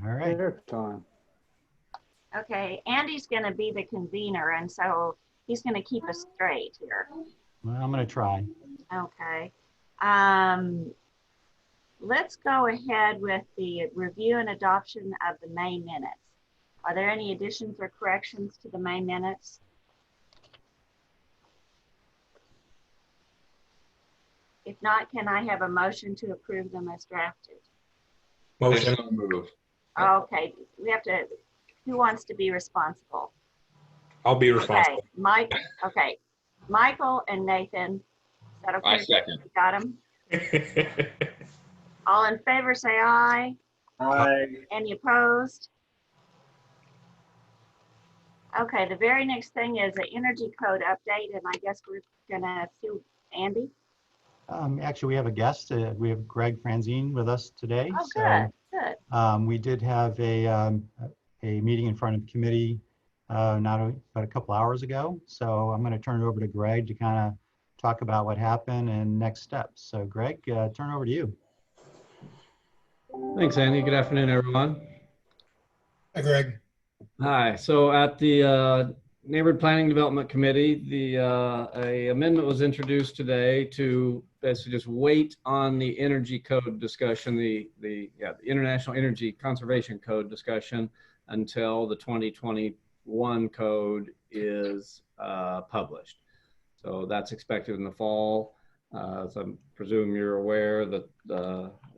All right. Time. Okay, Andy's going to be the convener, and so he's going to keep us straight here. Well, I'm going to try. Okay. Let's go ahead with the review and adoption of the May minutes. Are there any additions or corrections to the May minutes? If not, can I have a motion to approve them as drafted? Motion to move. Okay, we have to, who wants to be responsible? I'll be responsible. Okay, Mike, okay. Michael and Nathan, is that okay? I second. You got them? All in favor, say aye. Aye. Any opposed? Okay, the very next thing is an energy code update, and I guess we're gonna see Andy. Actually, we have a guest. We have Greg Franzine with us today. Oh, good, good. We did have a meeting in front of the committee about a couple hours ago. So I'm going to turn it over to Greg to kind of talk about what happened and next steps. So Greg, turn it over to you. Thanks, Andy. Good afternoon, everyone. Hi, Greg. Hi. So at the Neighborhood Planning Development Committee, a amendment was introduced today to basically just wait on the energy code discussion, the International Energy Conservation Code discussion until the 2021 code is published. So that's expected in the fall. As I presume you're aware that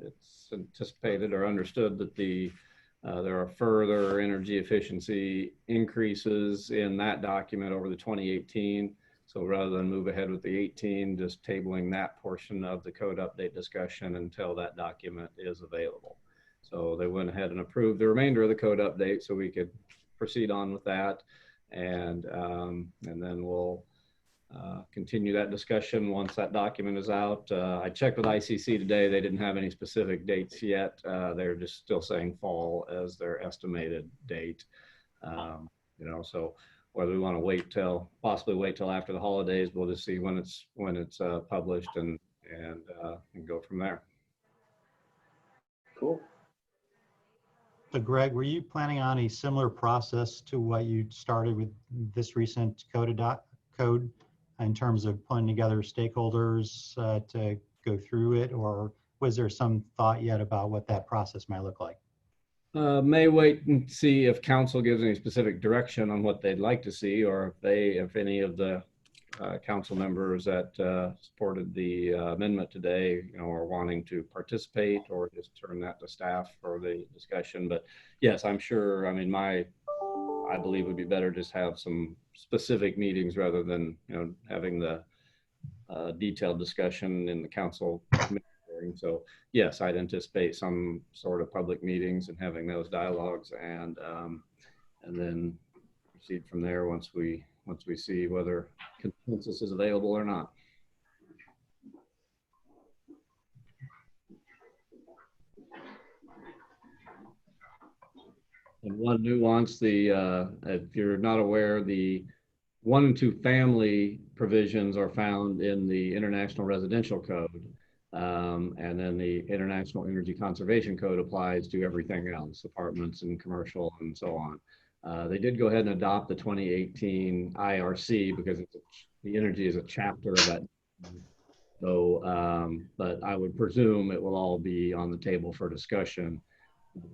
it's anticipated or understood that there are further energy efficiency increases in that document over the 2018. So rather than move ahead with the 18, just tabling that portion of the code update discussion until that document is available. So they went ahead and approved the remainder of the code update so we could proceed on with that. And then we'll continue that discussion once that document is out. I checked with ICC today. They didn't have any specific dates yet. They're just still saying fall as their estimated date. So whether we want to possibly wait till after the holidays, we'll just see when it's published and go from there. Cool. So Greg, were you planning on a similar process to what you started with this recent code in terms of pulling together stakeholders to go through it, or was there some thought yet about what that process might look like? May wait and see if council gives any specific direction on what they'd like to see, or if any of the council members that supported the amendment today, are wanting to participate or just turn that to staff for the discussion. But yes, I'm sure. I mean, I believe it would be better just have some specific meetings rather than having the detailed discussion in the council committee. So yes, I'd anticipate some sort of public meetings and having those dialogues, and then proceed from there once we see whether consensus is available or not. And one nuance, if you're not aware, the 1 and 2 family provisions are found in the International Residential Code. And then the International Energy Conservation Code applies to everything else, apartments and commercial and so on. They did go ahead and adopt the 2018 IRC because the energy is a chapter of that. So, but I would presume it will all be on the table for discussion,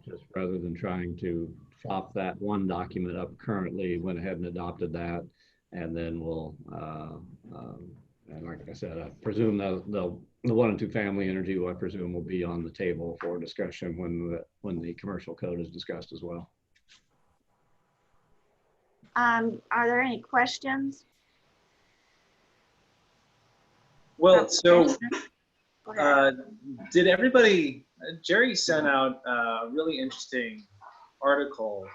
just rather than trying to chop that one document up currently, went ahead and adopted that. And then we'll, and like I said, I presume the 1 and 2 family energy, I presume, will be on the table for discussion when the commercial code is discussed as well. Are there any questions? Well, so did everybody, Jerry sent out a really interesting article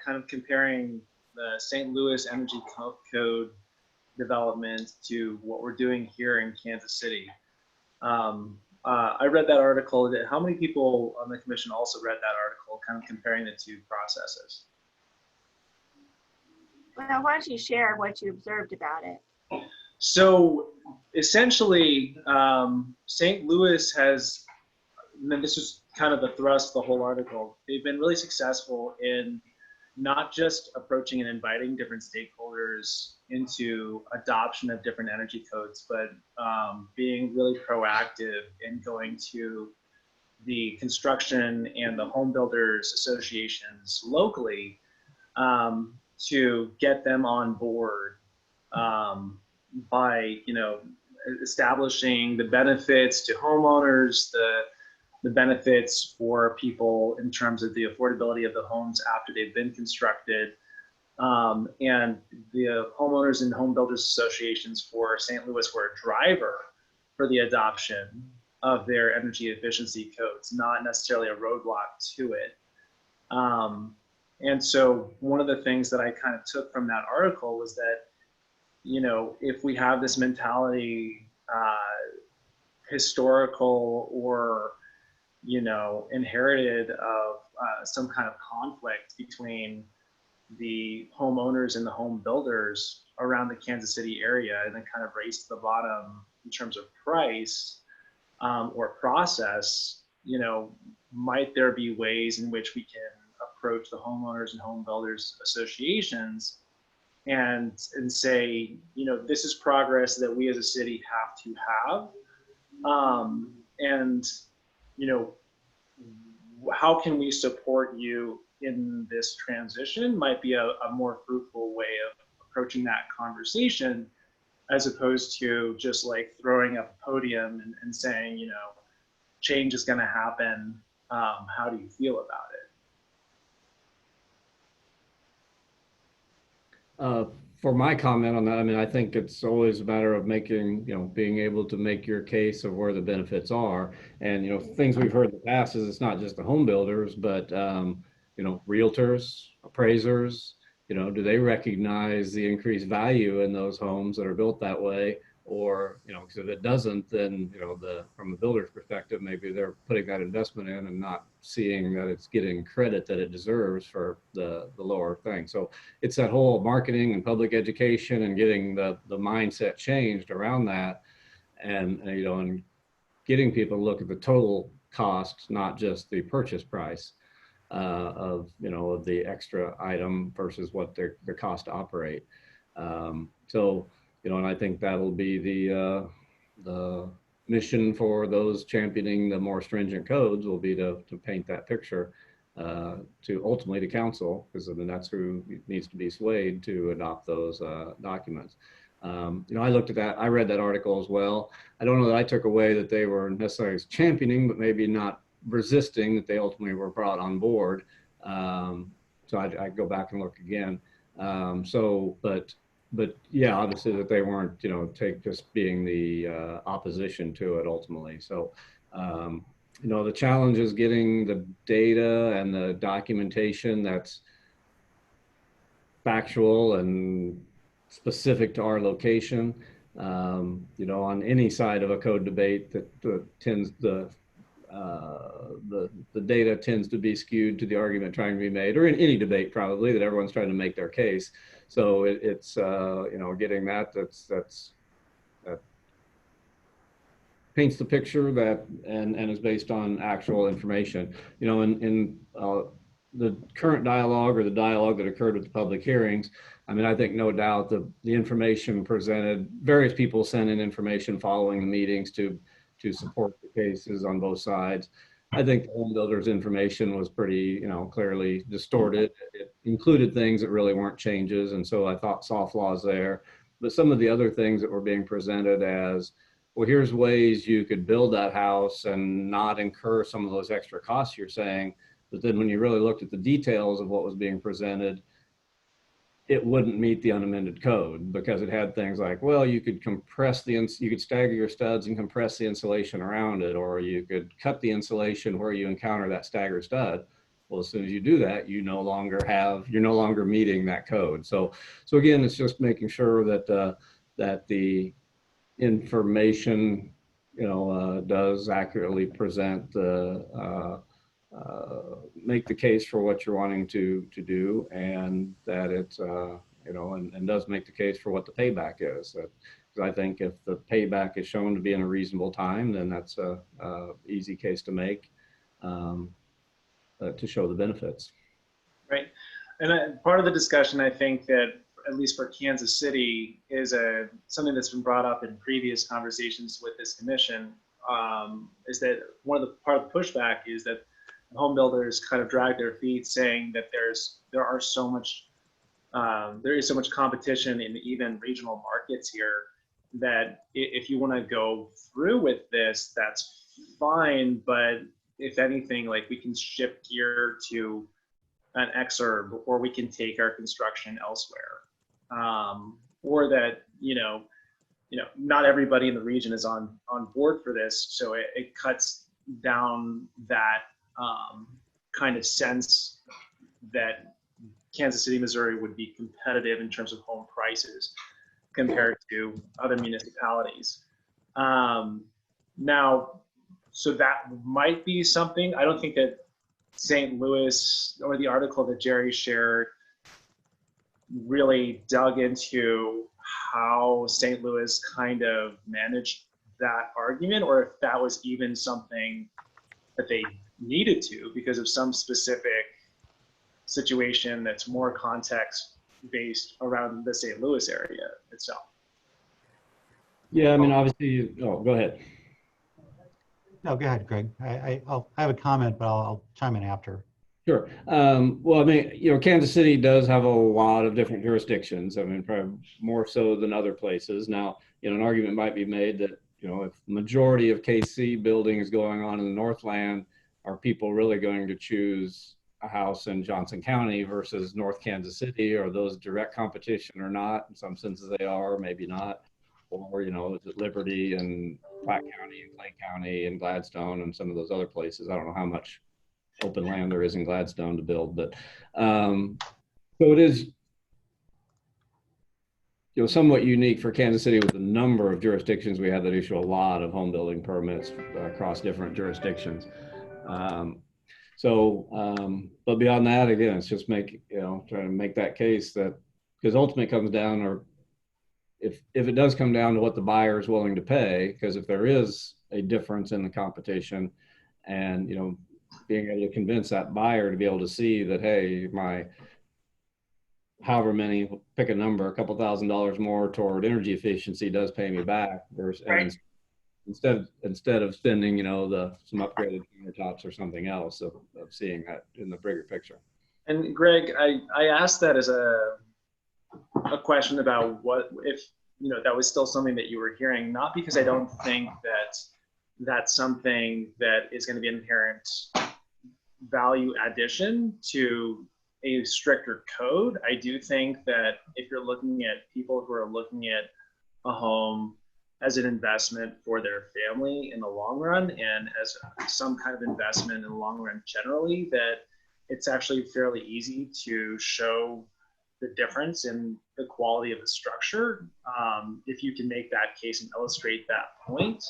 kind of comparing the St. Louis Energy Code development to what we're doing here in Kansas City. I read that article. How many people on the commission also read that article, kind of comparing the two processes? Well, why don't you share what you observed about it? So essentially, St. Louis has, and this was kind of the thrust of the whole article, they've been really successful in not just approaching and inviting different stakeholders into adoption of different energy codes, but being really proactive in going to the construction and the home builders associations locally to get them on board by, establishing the benefits to homeowners, the benefits for people in terms of the affordability of the homes after they've been constructed, and the homeowners and home builders associations for St. Louis were a driver for the adoption of their energy efficiency codes, not necessarily a roadblock to it. And so one of the things that I kind of took from that article was that, if we have this mentality, historical or, inherited of some kind of conflict between the homeowners and the home builders around the Kansas City area, and then kind of race to the bottom in terms of price or process, might there be ways in which we can approach the homeowners and home builders associations and say, this is progress that we as a city have to have. And, how can we support you in this transition might be a more fruitful way of approaching that conversation, as opposed to just like throwing up a podium and saying, change is going to happen. How do you feel about it? For my comment on that, I think it's always a matter of making, being able to make your case of where the benefits are. And, things we've heard in the past is it's not just the home builders, but, realtors, appraisers, do they recognize the increased value in those homes that are built that way? Or, because if it doesn't, then, from a builder's perspective, maybe they're putting that investment in and not seeing that it's getting credit that it deserves for the lower thing. So it's that whole marketing and public education and getting the mindset changed around that, and, and getting people to look at the total cost, not just the purchase price of the extra item versus what their cost to operate. And I think that'll be the mission for those championing the more stringent codes will be to paint that picture to ultimately to council, because that's who needs to be swayed to adopt those documents. I looked at that, I read that article as well. I don't know that I took away that they were necessarily championing, but maybe not resisting, that they ultimately were brought on board. So I'd go back and look again. But yeah, obviously that they weren't, just being the opposition to it ultimately. So, the challenge is getting the data and the documentation that's factual and specific to our location. On any side of a code debate that tends the data tends to be skewed to the argument trying to be made, or in any debate probably, that everyone's trying to make their case. So it's getting that paints the picture that and is based on actual information. In the current dialogue, or the dialogue that occurred with the public hearings, I think no doubt the information presented, various people sent in information following the meetings to support the cases on both sides. I think the home builders information was pretty, clearly distorted. It included things that really weren't changes. And so I thought soft laws there, but some of the other things that were being presented as, well, here's ways you could build that house and not incur some of those extra costs you're saying. But then when you really looked at the details of what was being presented, it wouldn't meet the unamended code, because it had things like, well, you could you could stagger your studs and compress the insulation around it, or you could cut the insulation where you encounter that staggered stud. Well, as soon as you do that, you're no longer meeting that code. So again, it's just making sure that that the information, does accurately present make the case for what you're wanting to do, and that it's and does make the case for what the payback is. Because I think if the payback is shown to be in a reasonable time, then that's a easy case to make. to show the benefits. Right. And part of the discussion, I think that at least for Kansas City is something that's been brought up in previous conversations with this commission, is that part of the pushback is that home builders kind of drag their feet saying that there is so much competition in even regional markets here that if you want to go through with this, that's fine. But if anything, like we can shift gear to an exurb, or we can take our construction elsewhere, or that not everybody in the region is on board for this, so it cuts down that kind of sense that Kansas City, Missouri would be competitive in terms of home prices compared to other municipalities. Now, so that might be something. I don't think that St. Louis or the article that Jerry shared really dug into how St. Louis kind of managed that argument, or if that was even something that they needed to because of some specific situation that's more context based around the St. Louis area itself. Yeah, I mean, obviously, oh, go ahead. No, go ahead, Greg. I have a comment, but I'll chime in after. Sure. Well, I mean, Kansas City does have a lot of different jurisdictions. I mean, probably more so than other places. Now, an argument might be made that, if the majority of KC building is going on in the Northland, are people really going to choose a house in Johnson County versus North Kansas City? Are those direct competition or not? In some senses they are, maybe not. Or, is it Liberty and Platte County and Clay County and Gladstone and some of those other places? I don't know how much open land there is in Gladstone to build, but so it is somewhat unique for Kansas City with the number of jurisdictions we have that issue a lot of home building permits across different jurisdictions. But beyond that, again, it's just trying to make that case that, because ultimately it comes down, or if it does come down to what the buyer is willing to pay, because if there is a difference in the competition and, being able to convince that buyer to be able to see that, hey, my however many, pick a number, a couple $1,000s more toward energy efficiency does pay me back, versus Right. instead of spending, some upgraded countertops or something else, of seeing that in the bigger picture. And Greg, I asked that as a question about what if that was still something that you were hearing, not because I don't think that that's something that is going to be an inherent value addition to a stricter code. I do think that if you're looking at people who are looking at a home as an investment for their family in the long run, and as some kind of investment in the long run generally, that it's actually fairly easy to show the difference in the quality of the structure, if you can make that case and illustrate that point.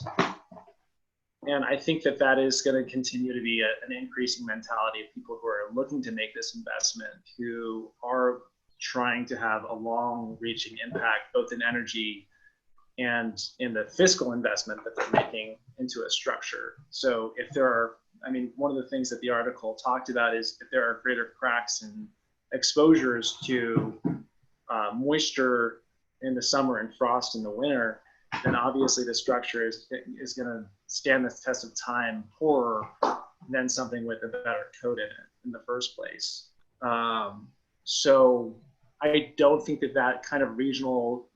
And I think that that is going to continue to be an increasing mentality of people who are looking to make this investment, who are trying to have a long-reaching impact, both in energy and in the fiscal investment that they're making into a structure. So if there are, one of the things that the article talked about is if there are greater cracks and exposures to moisture in the summer and frost in the winter, then obviously the structure is going to stand the test of time poorer than something with a better coat in it in the first place. So I don't think that kind of regional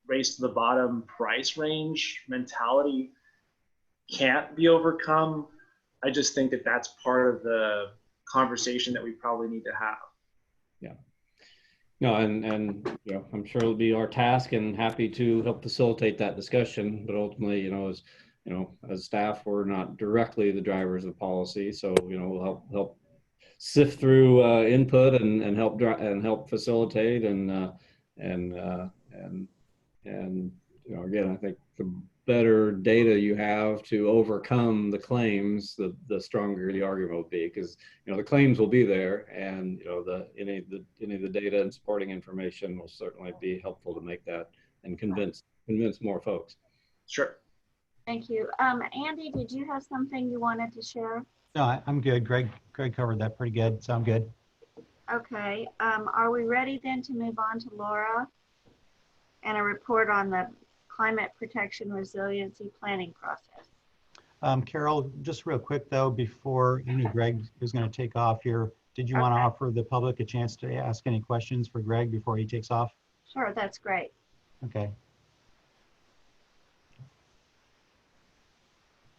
race to the bottom price range mentality can't be overcome. I just think that that's part of the conversation that we probably need to have. Yeah. No, and I'm sure it'll be our task, and happy to help facilitate that discussion. But ultimately, as staff, we're not directly the drivers of policy, so we'll help sift through input and help facilitate and again, I think the better data you have to overcome the claims, the stronger the argument will be, because the claims will be there, and any of the data and supporting information will certainly be helpful to make that and convince more folks. Sure. Thank you. Andy, did you have something you wanted to share? No, I'm good. Greg covered that pretty good, so I'm good. Okay, are we ready then to move on to Laura and a report on the climate protection resiliency planning process? Carol, just real quick though, before I know Greg is going to take off here, did you want to Okay. offer the public a chance to ask any questions for Greg before he takes off? Sure, that's great. Okay.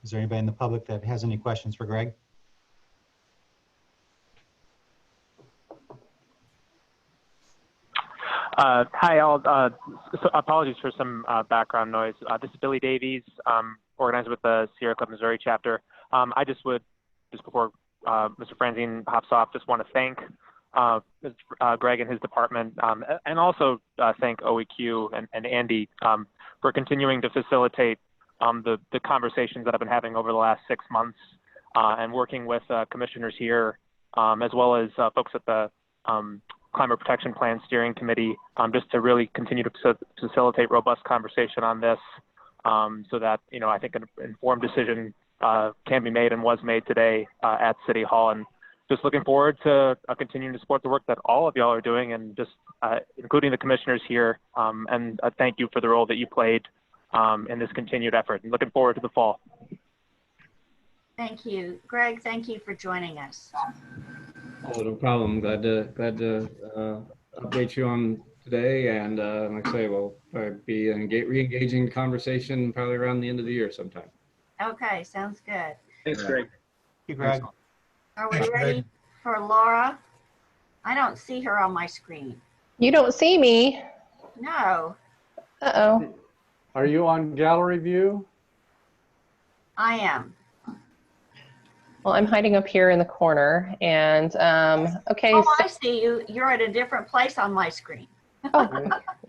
Is there anybody in the public that has any questions for Greg? Hi, all. So apologies for some background noise. This is Billy Davies, organizer with the Sierra Club Missouri chapter. I just would, just before Mr. Franzine hops off, just want to thank Greg and his department, and also thank OEQ and Andy for continuing to facilitate the conversations that I've been having over the last 6 months, and working with commissioners here, as well as folks at the Climate Protection Plan Steering Committee, just to really continue to facilitate robust conversation on this, so that, you know, I think an informed decision can be made and was made today at City Hall. And just looking forward to continuing to support the work that all of y'all are doing, and just including the commissioners here, and thank you for the role that you played in this continued effort, and looking forward to the fall. Thank you. Greg, thank you for joining us. Oh, no problem. Glad to update you on today, and like I say, we'll probably be re-engaging the conversation probably around the end of the year sometime. Okay, sounds good. Thanks, Greg. Thank you, Greg. Are we Thanks, ready Greg. for Laura? I don't see her on my screen. You don't see me. No, Uh-oh. Are you on gallery view? I am. Well, I'm hiding up here in the corner, and okay. Oh, So, I see you. You're at a different place on my screen.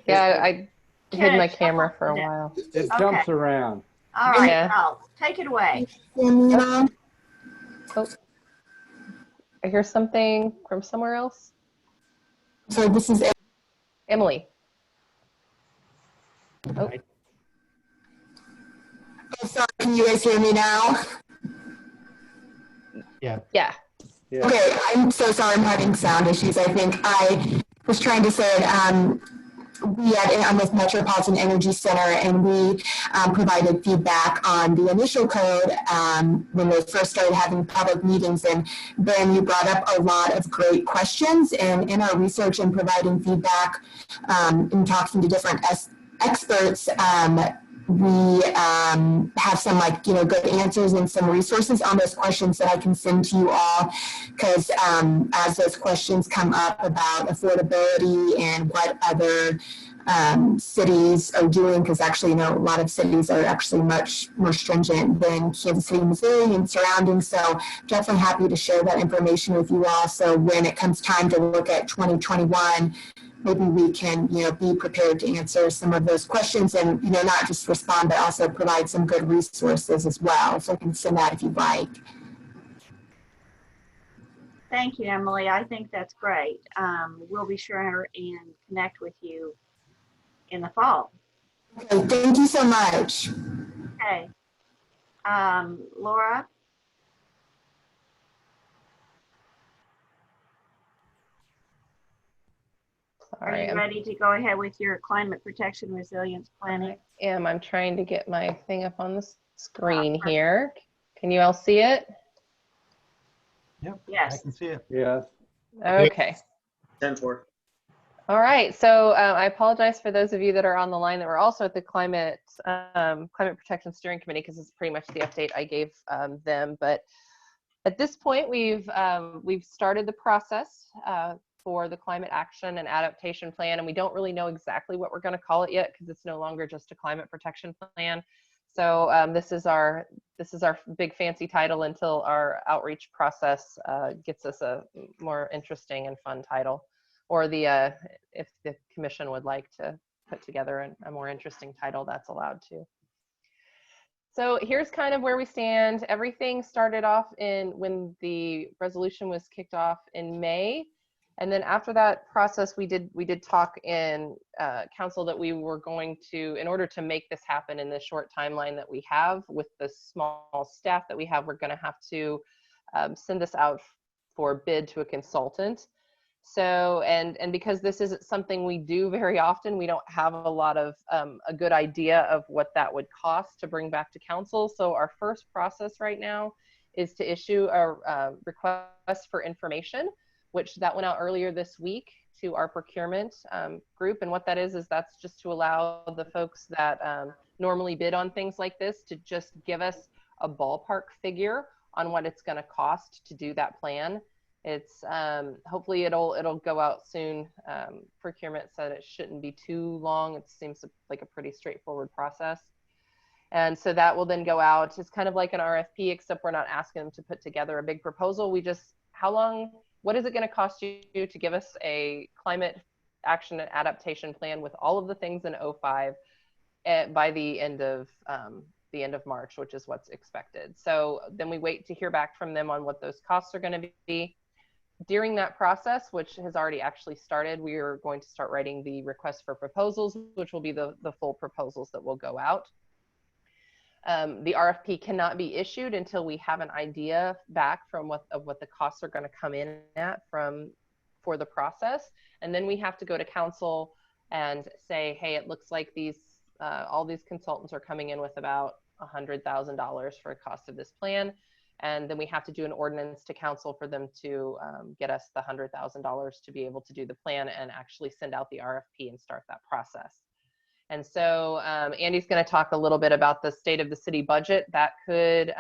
yeah, I hid my Good. camera for a while. It Okay. jumps around. All right, Yeah. well, take it away. Oh, I hear something from somewhere else. So this is Emily. Oh, sorry, can you guys hear me now? Yeah. yeah. Yeah. Okay, I'm so sorry, I'm having sound issues. I think I was trying to say we I'm with Metropolitan Energy Center, and we provided feedback on the initial code when they first started having public meetings. And Ben, you brought up a lot of great questions, and in our research and providing feedback and talking to different experts, we have some good answers and some resources on those questions that I can send to you all, because as those questions come up about affordability and what other cities are doing, because actually, a lot of cities are actually much more stringent than Kansas City, Missouri and surrounding. So definitely happy to share that information with you all. So when it comes time to look at 2021, maybe we can, be prepared to answer some of those questions and, not just respond, but also provide some good resources as well. So I can send that if you'd like. Thank you, Emily. I think that's great. We'll be sure and connect with you in the fall. Okay, thank you so much. Okay. Laura? Are you ready to go ahead with your climate protection resilience planning? I'm trying to get my thing up on the screen here. Can you all see it? Yep. Yes. I can see it. Yes. Okay. 10-4. All right. So I apologize for those of you that are on the line that were also at the Climate Protection Steering Committee, because it's pretty much the update I gave them. But at this point, we've started the process for the Climate Action and Adaptation Plan, and we don't really know exactly what we're going to call it yet, because it's no longer just a climate protection plan. So this is our big fancy title until our outreach process gets us a more interesting and fun title, or if the commission would like to put together a more interesting title, that's allowed too. So here's kind of where we stand. Everything started off when the resolution was kicked off in May. And then after that process, we did talk in council that we were going to, in order to make this happen in the short timeline that we have with the small staff that we have, we're going to have to send this out for bid to a consultant. So, and because this isn't something we do very often, we don't have a lot of a good idea of what that would cost to bring back to council. So our first process right now is to issue a request for information, which that went out earlier this week to our procurement group. And what that is that's just to allow the folks that normally bid on things like this to just give us a ballpark figure on what it's going to cost to do that plan. It's hopefully it'll go out soon. Procurement said it shouldn't be too long. It seems like a pretty straightforward process. And so that will then go out. It's kind of like an RFP, except we're not asking them to put together a big proposal. We just, what is it going to cost you to give us a climate action and adaptation plan with all of the things in 05 by the end of March, which is what's expected. So then we wait to hear back from them on what those costs are going to be. During that process, which has already actually started, we are going to start writing the request for proposals, which will be the full proposals that will go out. The RFP cannot be issued until we have an idea back from what the costs are going to come in at for the process. And then we have to go to council and say, hey, it looks like all these consultants are coming in with about $100,000 for the cost of this plan. And then we have to do an ordinance to council for them to get us the $100,000 to be able to do the plan and actually send out the RFP and start that process. And so Andy's going to talk a little bit about the state of the city budget. That could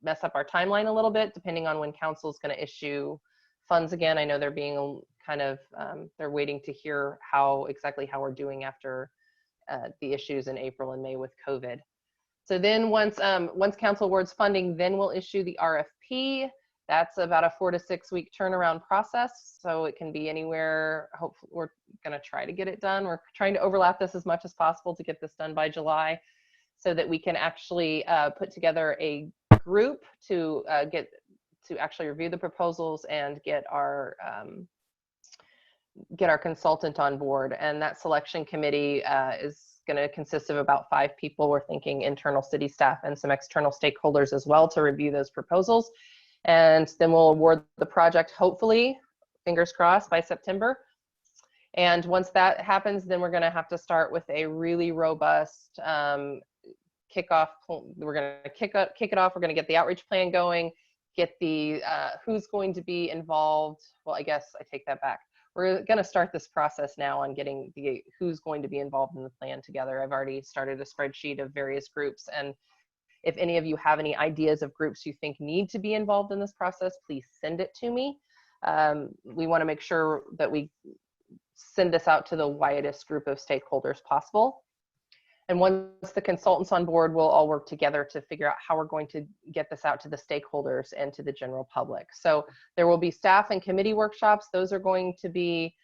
mess up our timeline a little bit, depending on when council is going to issue funds again. I know they're being they're waiting to hear exactly how we're doing after the issues in April and May with COVID. So then once council awards funding, then we'll issue the RFP. That's about a 4 to 6 week turnaround process. So it can be anywhere. Hopefully we're going to try to get it done. We're trying to overlap this as much as possible to get this done by July so that we can actually put together a group to actually review the proposals and get our consultant on board. And that selection committee is going to consist of about 5 people. We're thinking internal city staff and some external stakeholders as well to review those proposals. And then we'll award the project, hopefully, fingers crossed, by September. And once that happens, then we're going to have to start with a really robust kickoff. We're going to kick it off. We're going to get the outreach plan going, get the who's going to be involved. Well, I guess I take that back. We're going to start this process now on getting the who's going to be involved in the plan together. I've already started a spreadsheet of various groups, and if any of you have any ideas of groups you think need to be involved in this process, please send it to me. We want to make sure that we send this out to the widest group of stakeholders possible. And once the consultants on board, we'll all work together to figure out how we're going to get this out to the stakeholders and to the general public. So there will be staff and committee workshops. Those are going to be,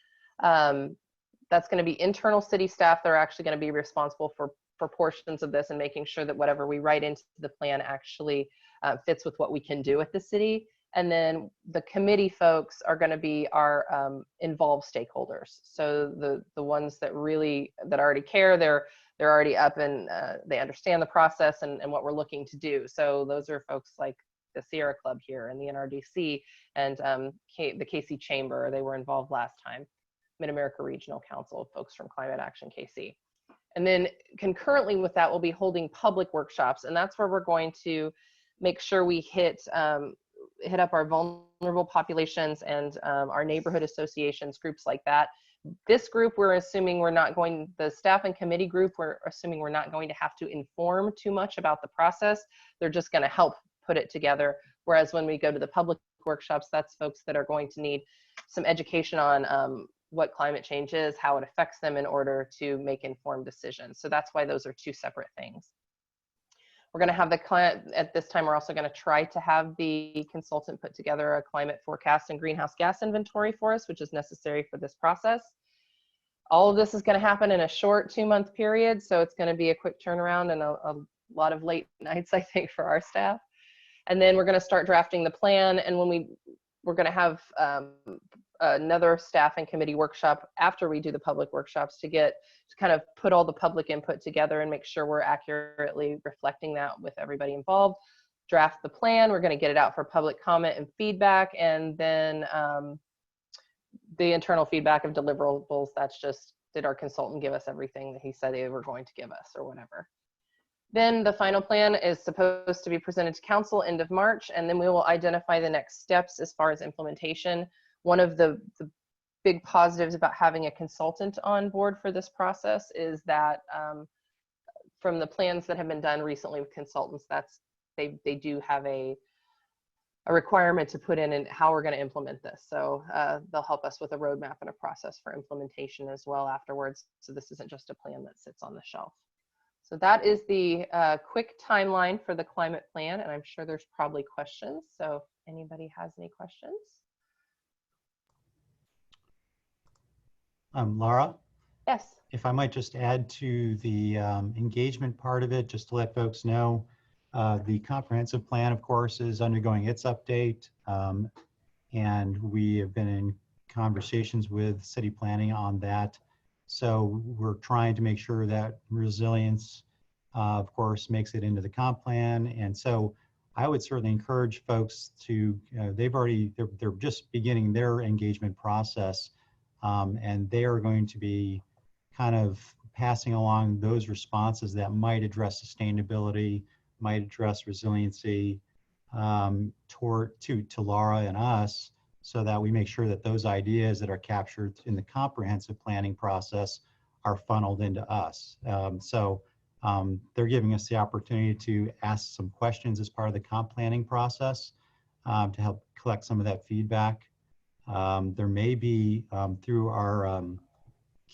that's going to be internal city staff that are actually going to be responsible for portions of this and making sure that whatever we write into the plan actually fits with what we can do at the city. And then the committee folks are going to be our involved stakeholders. So the ones that already care, they're already up and they understand the process and what we're looking to do. So those are folks like the Sierra Club here and the NRDC and the KC Chamber. They were involved last time. Mid-America Regional Council, folks from Climate Action KC. And then concurrently with that, we'll be holding public workshops. And that's where we're going to make sure we hit up our vulnerable populations and our neighborhood associations, groups like that. This group, we're assuming the staff and committee group, we're assuming we're not going to have to inform too much about the process. They're just going to help put it together. Whereas when we go to the public workshops, that's folks that are going to need some education on what climate change is, how it affects them in order to make informed decisions. So that's why those are 2 separate things. We're going to have the client at this time. We're also going to try to have the consultant put together a climate forecast and greenhouse gas inventory for us, which is necessary for this process. All of this is going to happen in a short 2-month period. So it's going to be a quick turnaround and a lot of late nights, I think, for our staff. And then we're going to start drafting the plan. And when we're going to have another staff and committee workshop after we do the public workshops to kind of put all the public input together and make sure we're accurately reflecting that with everybody involved. draft the plan. We're going to get it out for public comment and feedback, and then the internal feedback of deliverables. That's just, did our consultant give us everything that he said they were going to give us or whatever. Then the final plan is supposed to be presented to council end of March, and then we will identify the next steps as far as implementation. One of the big positives about having a consultant on board for this process is that from the plans that have been done recently with consultants, they do have a requirement to put in and how we're going to implement this. So they'll help us with a roadmap and a process for implementation as well afterwards. So this isn't just a plan that sits on the shelf. So that is the quick timeline for the climate plan, and I'm sure there's probably questions. So if anybody has any questions. Laura? Yes. If I might just add to the engagement part of it, just to let folks know, the comprehensive plan, of course, is undergoing its update. And we have been in conversations with city planning on that. So we're trying to make sure that resilience, of course, makes it into the comp plan. And so I would certainly encourage folks to, they're just beginning their engagement process. And they are going to be kind of passing along those responses that might address sustainability, might address resiliency to Laura and us, so that we make sure that those ideas that are captured in the comprehensive planning process are funneled into us. They're giving us the opportunity to ask some questions as part of the comp planning process to help collect some of that feedback. There may be through our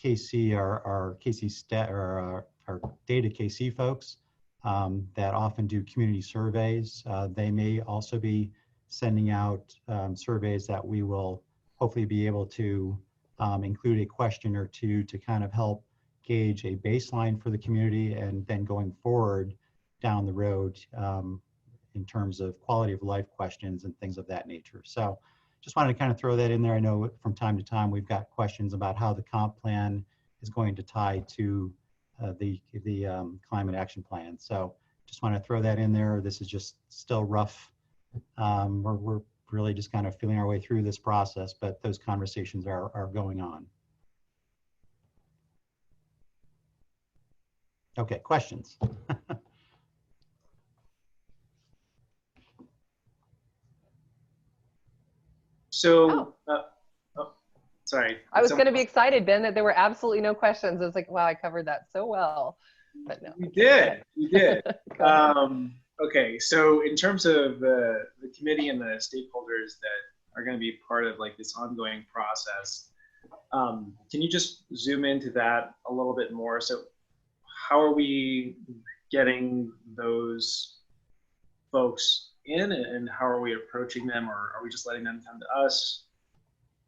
KC, our KC stat, or our data KC folks that often do community surveys. They may also be sending out surveys that we will hopefully be able to include a question or two to kind of help gauge a baseline for the community, and then going forward down the road in terms of quality of life questions and things of that nature. So just wanted to kind of throw that in there. I know from time to time we've got questions about how the comp plan is going to tie to the climate action plan. So just want to throw that in there. This is just still rough. We're really just kind of feeling our way through this process, but those conversations are going on. Okay, questions? So, sorry. I was going to be excited, Ben, that there were absolutely no questions. I was like, wow, I covered that so well. But no. You did. Okay, so in terms of the committee and the stakeholders that are going to be part of like this ongoing process, can you just zoom into that a little bit more? So how are we getting those folks in, and how are we approaching them, or are we just letting them come to us?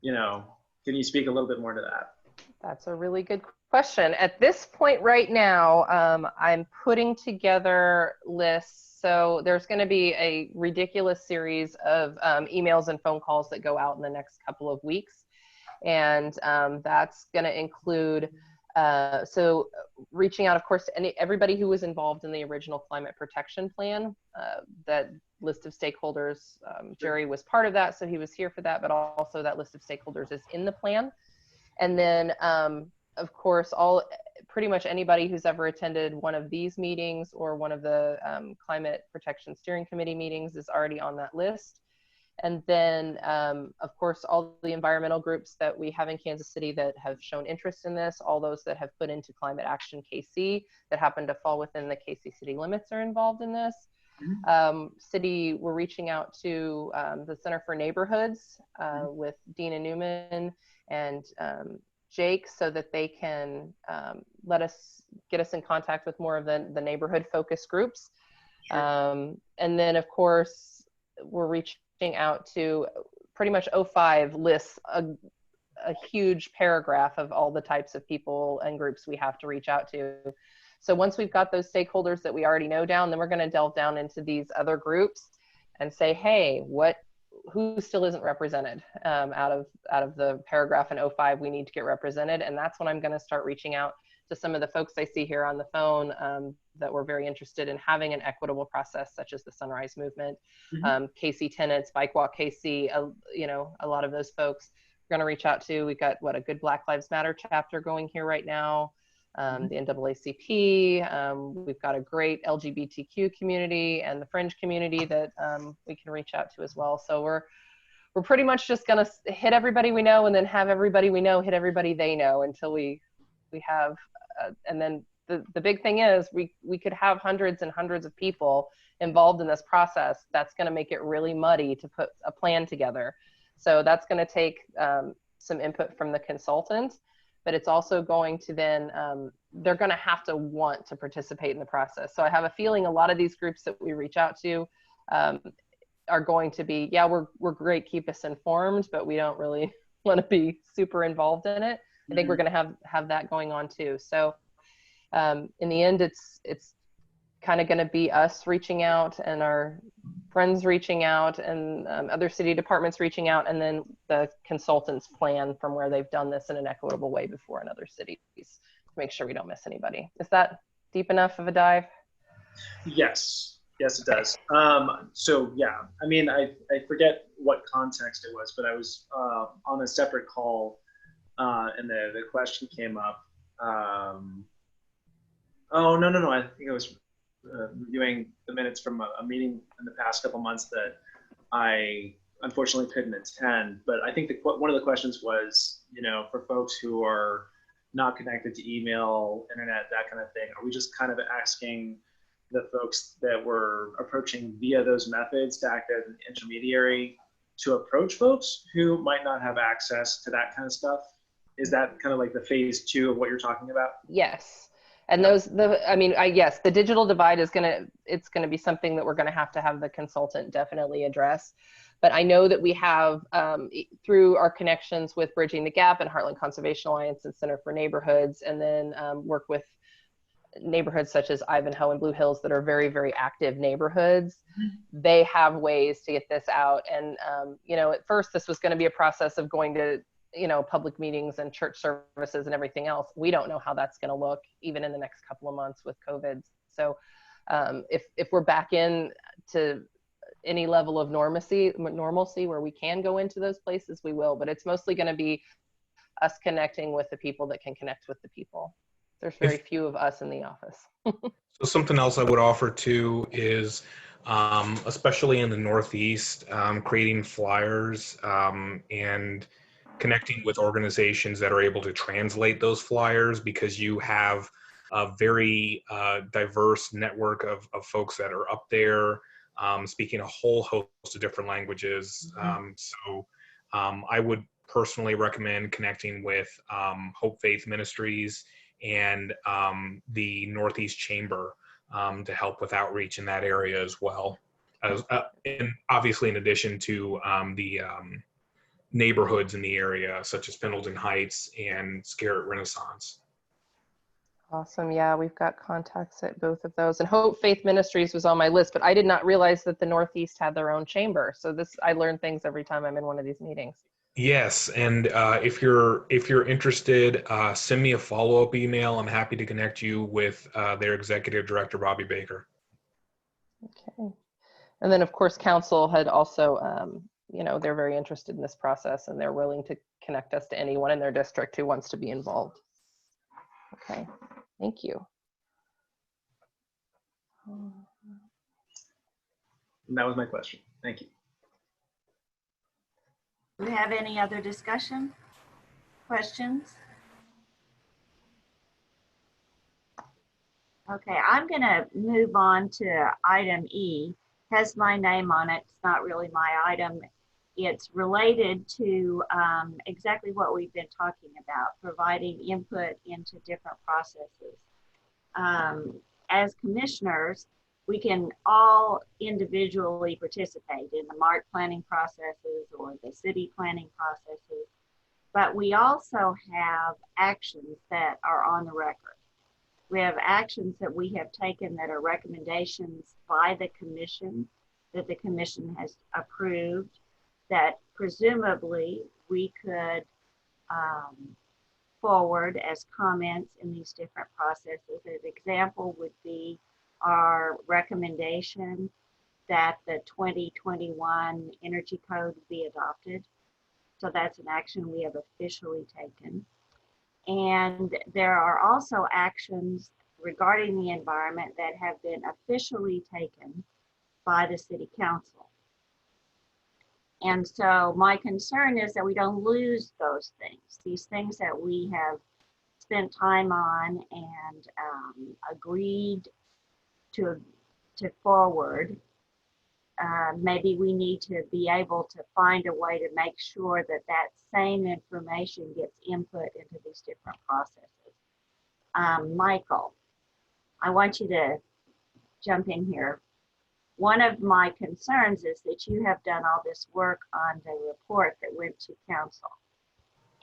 You know, can you speak a little bit more to that? That's a really good question. At this point right now, I'm putting together lists. So there's going to be a ridiculous series of emails and phone calls that go out in the next couple of weeks. And that's going to include, so reaching out, of course, to everybody who was involved in the original climate protection plan. That list of stakeholders, Jerry was part of that, so he was here for that, but also that list of stakeholders is in the plan. And then, of course, pretty much anybody who's ever attended one of these meetings or one of the Climate Protection Steering Committee meetings is already on that list. And then, of course, all the environmental groups that we have in Kansas City that have shown interest in this, all those that have put into Climate Action KC that happen to fall within the KC city limits are involved in this. We're reaching out to the Center for Neighborhoods with Dina Newman and Jake, so that they can get us in contact with more of the neighborhood focus groups. Sure. And then, of course, we're reaching out to pretty much 05 lists a huge paragraph of all the types of people and groups we have to reach out to. So once we've got those stakeholders that we already know down, then we're going to delve down into these other groups and say, hey, who still isn't represented out of the paragraph in 05 we need to get represented. And that's when I'm going to start reaching out to some of the folks I see here on the phone that were very interested in having an equitable process, such as the Sunrise Movement, KC Tenants, Bike Walk KC, you know, a lot of those folks we're going to reach out to. We've got a good Black Lives Matter chapter going here right now. The NAACP, we've got a great LGBTQ community and the fringe community that we can reach out to as well. So we're pretty much just going to hit everybody we know and then have everybody we know hit everybody they know until we have, and then the big thing is we could have hundreds and hundreds of people involved in this process. That's going to make it really muddy to put a plan together. So that's going to take some input from the consultant, but it's also going to then, they're going to have to want to participate in the process. So I have a feeling a lot of these groups that we reach out to are going to be, yeah, we're great, keep us informed, but we don't really want to be super involved in it. I think we're going to have that going on too. So in the end, it's kind of going to be us reaching out and our friends reaching out and other city departments reaching out, and then the consultants plan from where they've done this in an equitable way before in other cities to make sure we don't miss anybody. Is that deep enough of a dive? Yes, it does. So yeah, I mean, I forget what context it was, but I was on a separate call and the question came up. Oh, no, I think I was reviewing the minutes from a meeting in the past couple months that I unfortunately couldn't attend. But I think one of the questions was, you know, for folks who are not connected to email, internet, that kind of thing, are we just kind of asking the folks that we're approaching via those methods to act as an intermediary to approach folks who might not have access to that kind of stuff? Is that kind of like the phase 2 of what you're talking about? Yes. And yes, the digital divide is it's gonna be something that we're gonna have the consultant definitely address. But I know that we have, through our connections with Bridging the Gap and Heartland Conservation Alliance and Center for Neighborhoods, and then work with neighborhoods such as Ivanhoe and Blue Hills that are very, very active neighborhoods. They have ways to get this out. And, you know, at first this was gonna be a process of going to, you know, public meetings and church services and everything else. We don't know how that's going to look even in the next couple of months with COVID. So if we're back in to any level of normalcy where we can go into those places, we will, but it's mostly going to be us connecting with the people that can connect with the people. There's very few of us in the office. So something else I would offer too is, especially in the Northeast, creating flyers and connecting with organizations that are able to translate those flyers, because you have a very diverse network of folks that are up there speaking a whole host of different languages. So I would personally recommend connecting with Hope Faith Ministries and the Northeast Chamber to help with outreach in that area as well. And obviously in addition to the neighborhoods in the area, such as Pendleton Heights and Scarrett Renaissance. Awesome. Yeah, we've got contacts at both of those. And Hope Faith Ministries was on my list, but I did not realize that the Northeast had their own chamber. So I learn things every time I'm in one of these meetings. Yes, and if you're interested, send me a follow-up email. I'm happy to connect you with their executive director, Bobby Baker. Okay. And then of course, council had also, you know, they're very interested in this process and they're willing to connect us to anyone in their district who wants to be involved. Okay, thank you. And that was my question. Thank you. Do we have any other discussion? Questions? Okay, I'm gonna move on to item E. Has my name on it. It's not really my item. It's related to exactly what we've been talking about, providing input into different processes. As commissioners, we can all individually participate in the MARC planning processes or the city planning processes, but we also have actions that are on the record. We have actions that we have taken that are recommendations by the commission, that the commission has approved, that presumably we could forward as comments in these different processes. An example would be our recommendation that the 2021 Energy Code be adopted. So that's an action we have officially taken. And there are also actions regarding the environment that have been officially taken by the City Council. And so my concern is that we don't lose those things, these things that we have spent time on and agreed to forward. Maybe we need to be able to find a way to make sure that that same information gets input into these different processes. Michael, I want you to jump in here. One of my concerns is that you have done all this work on the report that went to council.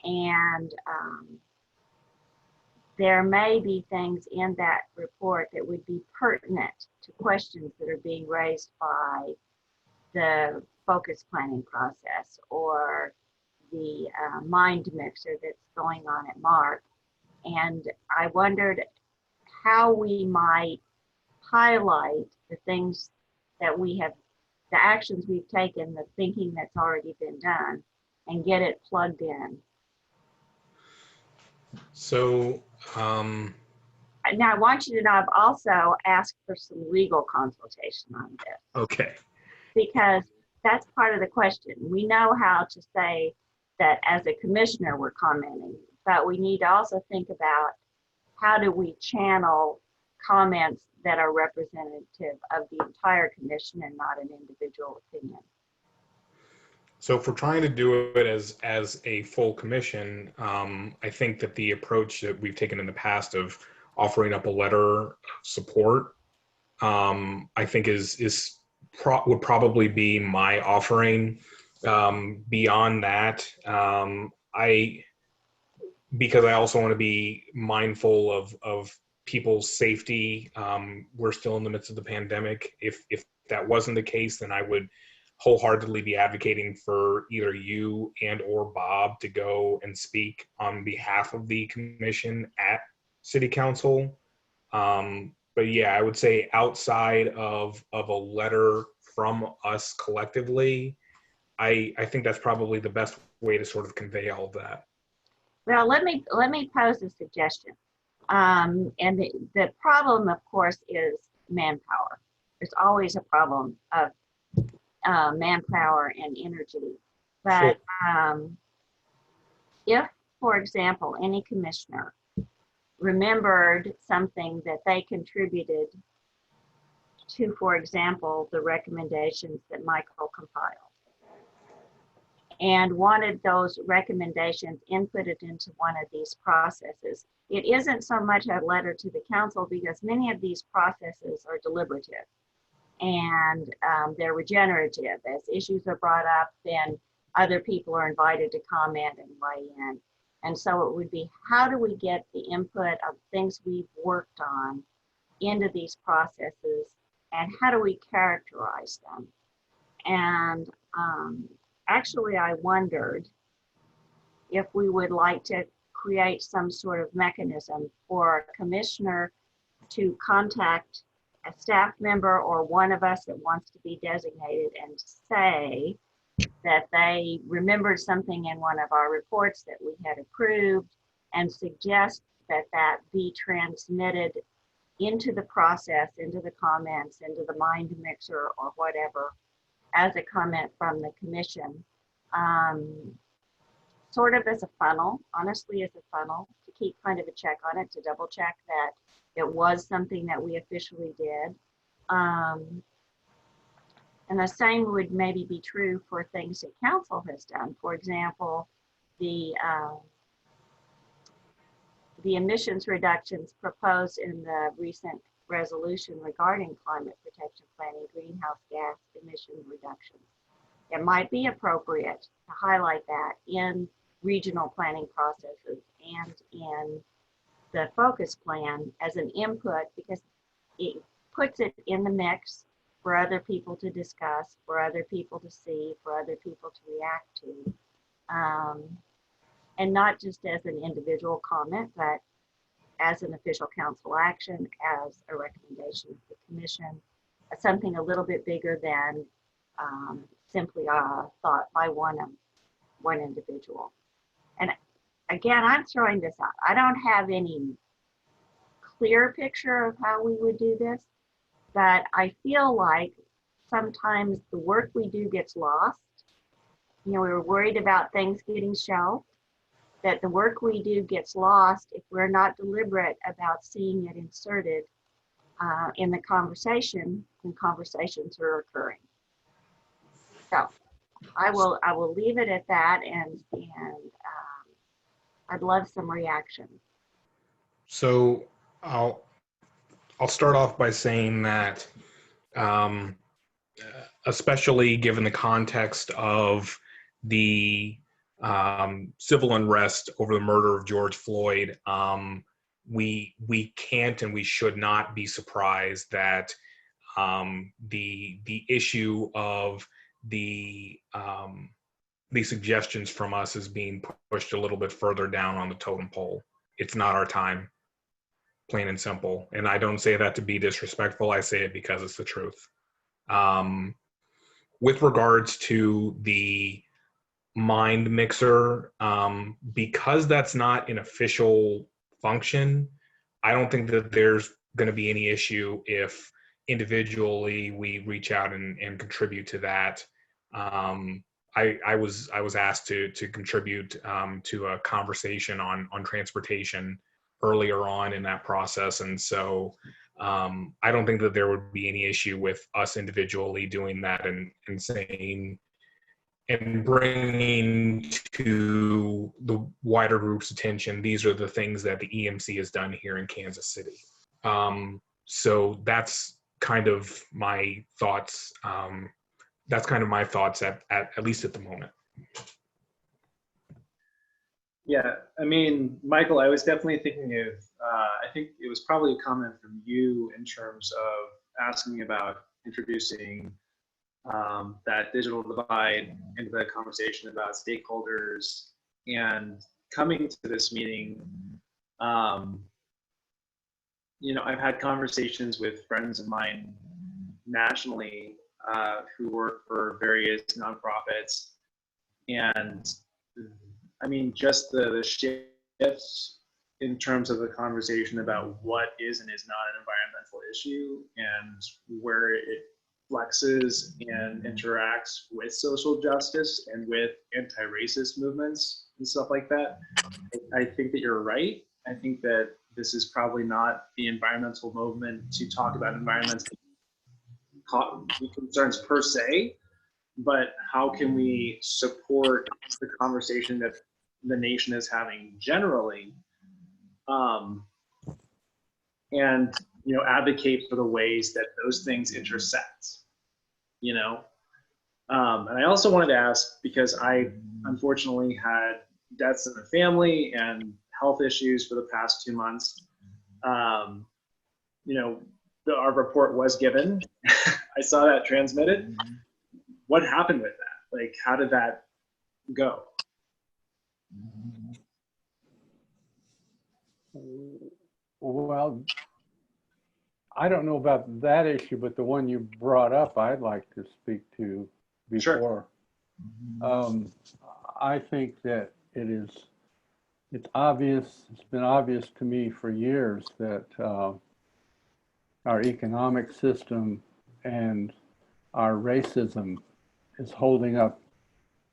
And there may be things in that report that would be pertinent to questions that are being raised by the focus planning process or the mind mixer that's going on at MARC. And I wondered how we might highlight the things that we have, the actions we've taken, the thinking that's already been done, and get it plugged in. So, now I want you to know I've also asked for some legal consultation on this. okay. Because that's part of the question. We know how to say that as a commissioner we're commenting, but we need to also think about how do we channel comments that are representative of the entire commission and not an individual opinion. So if we're trying to do it as a full commission, I think that the approach that we've taken in the past of offering up a letter of support, I think would probably be my offering. Beyond that, because I also want to be mindful of people's safety. We're still in the midst of the pandemic. If that wasn't the case, then I would wholeheartedly be advocating for either you and or Bob to go and speak on behalf of the commission at City Council. But yeah, I would say outside of a letter from us collectively, I think that's probably the best way to sort of convey all of that. Well, let me pose a suggestion. And the problem, of course, is manpower. There's always a problem of manpower and energy. But if, for example, any commissioner remembered something that they contributed to, for example, the recommendations that Michael compiled, and wanted those recommendations inputted into one of these processes, it isn't so much a letter to the council because many of these processes are deliberative and they're regenerative. As issues are brought up, then other people are invited to comment and weigh in. And so it would be, how do we get the input of things we've worked on into these processes, and how do we characterize them? And actually, I wondered if we would like to create some sort of mechanism for a commissioner to contact a staff member or one of us that wants to be designated and say that they remembered something in one of our reports that we had approved, and suggest that that be transmitted into the process, into the comments, into the mind mixer or whatever, as a comment from the commission, sort of as a funnel, honestly as a funnel, to keep kind of a check on it, to double check that it was something that we officially did. And the same would maybe be true for things that council has done. For example, the emissions reductions proposed in the recent resolution regarding climate protection planning, greenhouse gas emission reductions. It might be appropriate to highlight that in regional planning processes and in the focus plan as an input, because it puts it in the mix for other people to discuss, for other people to see, for other people to react to. and not just as an individual comment, but as an official council action, as a recommendation of the commission, something a little bit bigger than simply a thought by one individual. And again, I'm throwing this out. I don't have any clear picture of how we would do this, but I feel like sometimes the work we do gets lost. You know, we were worried about things getting shelved, that the work we do gets lost if we're not deliberate about seeing it inserted in the conversation when conversations are occurring. So I will leave it at that, and I'd love some reaction. So I'll start off by saying that, especially given the context of the civil unrest over the murder of George Floyd, we can't and we should not be surprised that the issue of the suggestions from us is being pushed a little bit further down on the totem pole. It's not our time, plain and simple. And I don't say that to be disrespectful. I say it because it's the truth. With regards to the mind mixer, because that's not an official function, I don't think that there's going to be any issue if individually we reach out and contribute to that. I was asked to contribute to a conversation on transportation earlier on in that process, and so I don't think that there would be any issue with us individually doing that and saying and bringing to the wider group's attention, these are the things that the EMC has done here in Kansas City. So that's kind of my thoughts. That's kind of my thoughts at least at the moment. Yeah, I mean, Michael, I was definitely thinking of, I think it was probably a comment from you in terms of asking about introducing that digital divide into the conversation about stakeholders, and coming to this meeting. You know, I've had conversations with friends of mine nationally who work for various nonprofits, and I mean, just the shifts in terms of the conversation about what is and is not an environmental issue and where it flexes and interacts with social justice and with anti-racist movements and stuff like that. I think that you're right. I think that this is probably not the environmental movement to talk about environmental concerns per se, but how can we support the conversation that the nation is having generally, and you know, advocate for the ways that those things intersect, you know. And I also wanted to ask, because I unfortunately had deaths in the family and health issues for the past 2 months. You know, our report was given. I saw that transmitted. What happened with that? Like, how did that go? Well, I don't know about that issue, but the one you brought up, I'd like to speak to before. Sure. I think that it's obvious, it's been obvious to me for years that our economic system and our racism is holding up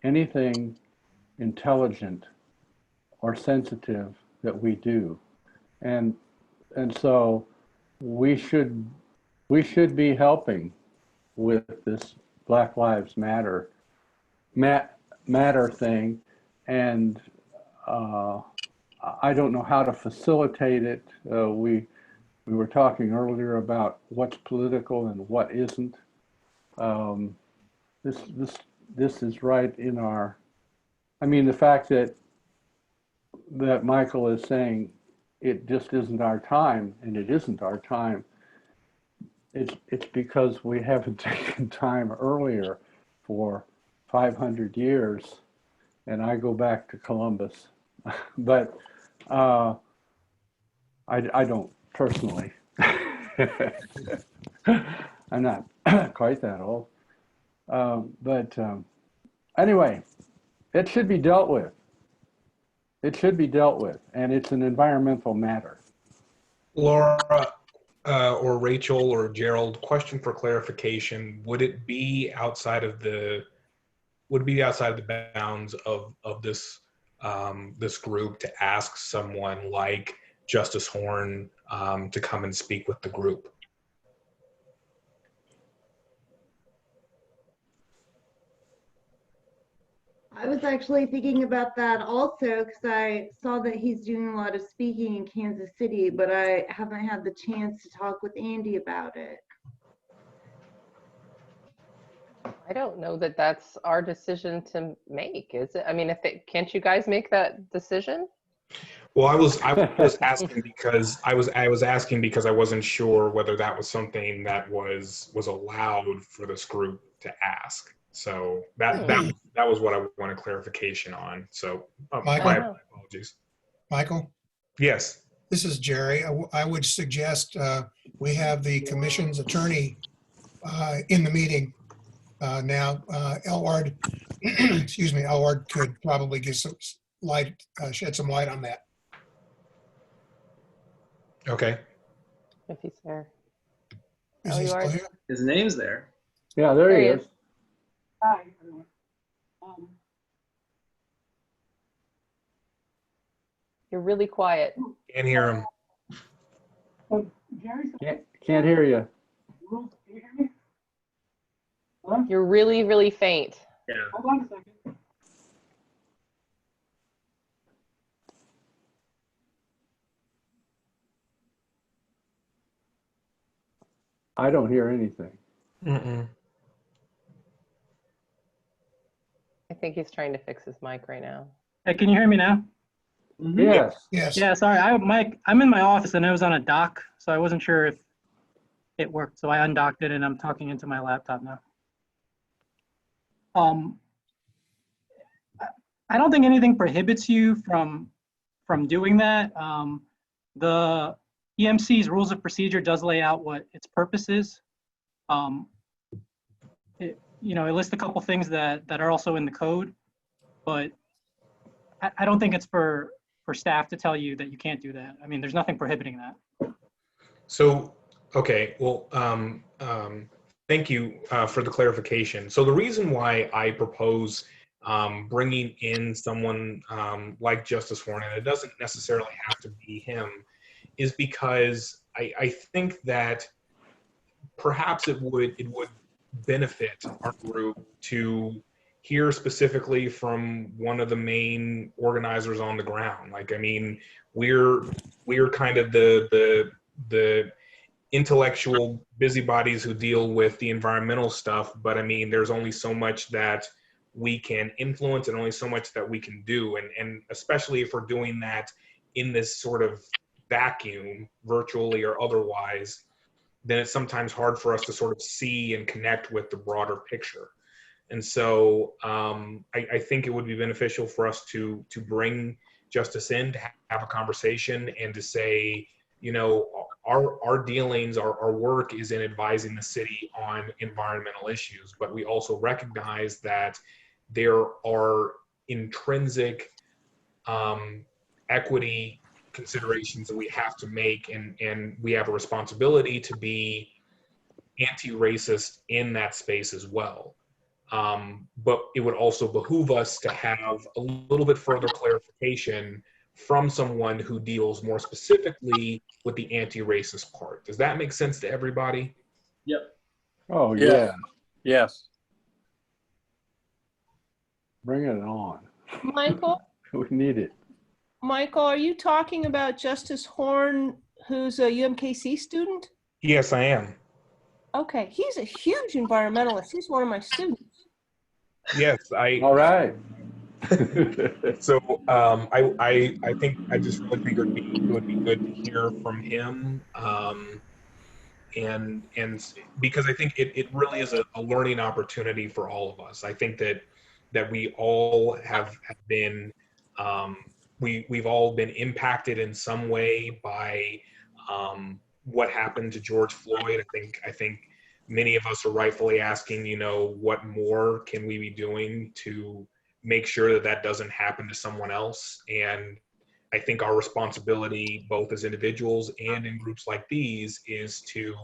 anything intelligent or sensitive that we do. And so we should be helping with this Black Lives Matter thing, and I don't know how to facilitate it. We were talking earlier about what's political and what isn't. This is right in our. I mean, the fact that Michael is saying it just isn't our time, and it isn't our time. It's because we haven't taken time earlier for 500 years, and I go back to Columbus But I don't personally. I'm not quite that old. But anyway, it should be dealt with. It should be dealt with, and it's an environmental matter. Laura or Rachel or Gerald, question for clarification: would it be outside of the bounds of this this group to ask someone like Justice Horn to come and speak with the group? I was actually thinking about that also because I saw that he's doing a lot of speaking in Kansas City, but I haven't had the chance to talk with Andy about it. I don't know that that's our decision to make, is it? I mean, can't you guys make that decision? Well, I was asking because I wasn't sure whether that was something that was allowed for this group to ask. So that was what I wanted clarification on. So my apologies. Michael? Yes. This is Jerry. I would suggest we have the commission's attorney in the meeting now. Elward, excuse me, Elward could probably give some light, shed some light on that. Okay. If he's there. Is he still here? His name's there. Yeah, there he is. Hi. You're really quiet. Can't hear him. Can't hear you. You're really, really faint. Yeah. Hold on a second. I don't hear anything. Mm-mm. I think he's trying to fix his mic right now. Hey, can you hear me now? Yes. Yes. Yeah, sorry. I'm in my office and I was on a dock, so I wasn't sure if it worked. So I undocked it and I'm talking into my laptop now. I don't think anything prohibits you from doing that. The EMC's rules of procedure does lay out what its purpose is. It lists a couple things that are also in the code, but I don't think it's for staff to tell you that you can't do that. I mean, there's nothing prohibiting that. So, okay, well, thank you for the clarification. So the reason why I propose bringing in someone like Justice Horn, and it doesn't necessarily have to be him, is because I think that perhaps it would benefit our group to hear specifically from one of the main organizers on the ground. Like, I mean, we're kind of the intellectual busybodies who deal with the environmental stuff, but I mean, there's only so much that we can influence and only so much that we can do. And especially if we're doing that in this sort of vacuum, virtually or otherwise, then it's sometimes hard for us to sort of see and connect with the broader picture. And so I think it would be beneficial for us to bring Justice in, to have a conversation and to say, you know, our dealings, our work is in advising the city on environmental issues, but we also recognize that there are intrinsic equity considerations that we have to make, and we have a responsibility to be anti-racist in that space as well. But it would also behoove us to have a little bit further clarification from someone who deals more specifically with the anti-racist part. Does that make sense to everybody? Yep. Oh, yeah. Yes. Bring it on. Michael? We need it. Michael, are you talking about Justice Horn, who's a UMKC student? Yes, I am. Okay, he's a huge environmentalist. He's one of my students. Yes, All right. So I think I just really think it would be good to hear from him, and because I think it really is a learning opportunity for all of us. I think that we all have been we've all been impacted in some way by what happened to George Floyd. I think many of us are rightfully asking, you know, what more can we be doing to make sure that that doesn't happen to someone else? And I think our responsibility, both as individuals and in groups like these, is to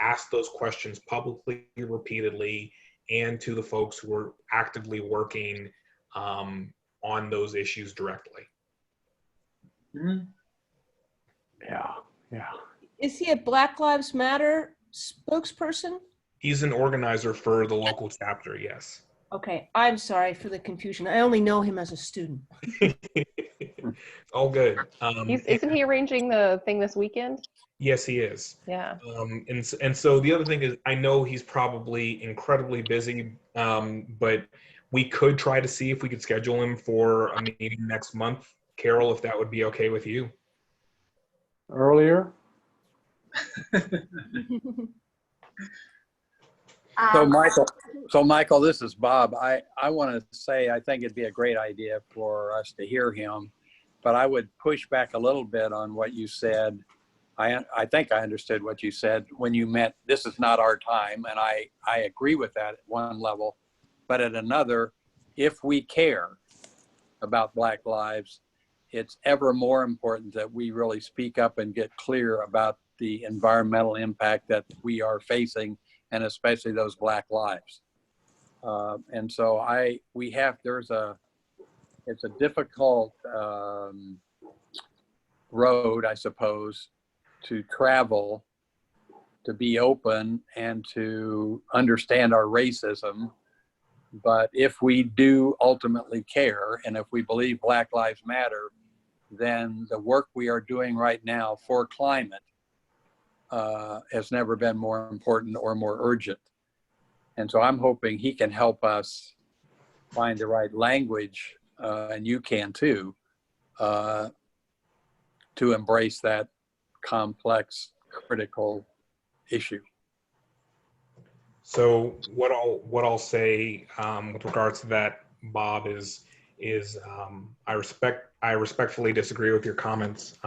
ask those questions publicly, repeatedly, and to the folks who are actively working on those issues directly. Yeah, yeah. Is he a Black Lives Matter spokesperson? He's an organizer for the local chapter, yes. Okay, I'm sorry for the confusion. I only know him as a student. All good. Isn't he arranging the thing this weekend? Yes, he is. Yeah. And so the other thing is, I know he's probably incredibly busy, but we could try to see if we could schedule him for a meeting next month. Carol, if that would be okay with you. Earlier? So Michael, this is Bob. I want to say I think it'd be a great idea for us to hear him, but I would push back a little bit on what you said. I think I understood what you said when you meant this is not our time, and I agree with that at one level, but at another, if we care about Black lives, it's ever more important that we really speak up and get clear about the environmental impact that we are facing, and especially those Black lives. And so it's a difficult road, I suppose, to travel, to be open and to understand our racism. But if we do ultimately care, and if we believe Black Lives Matter, then the work we are doing right now for climate has never been more important or more urgent. And so I'm hoping he can help us find the right language, and you can too, to embrace that complex, critical issue. So what I'll say with regards to that, Bob, is I respectfully disagree with your comments.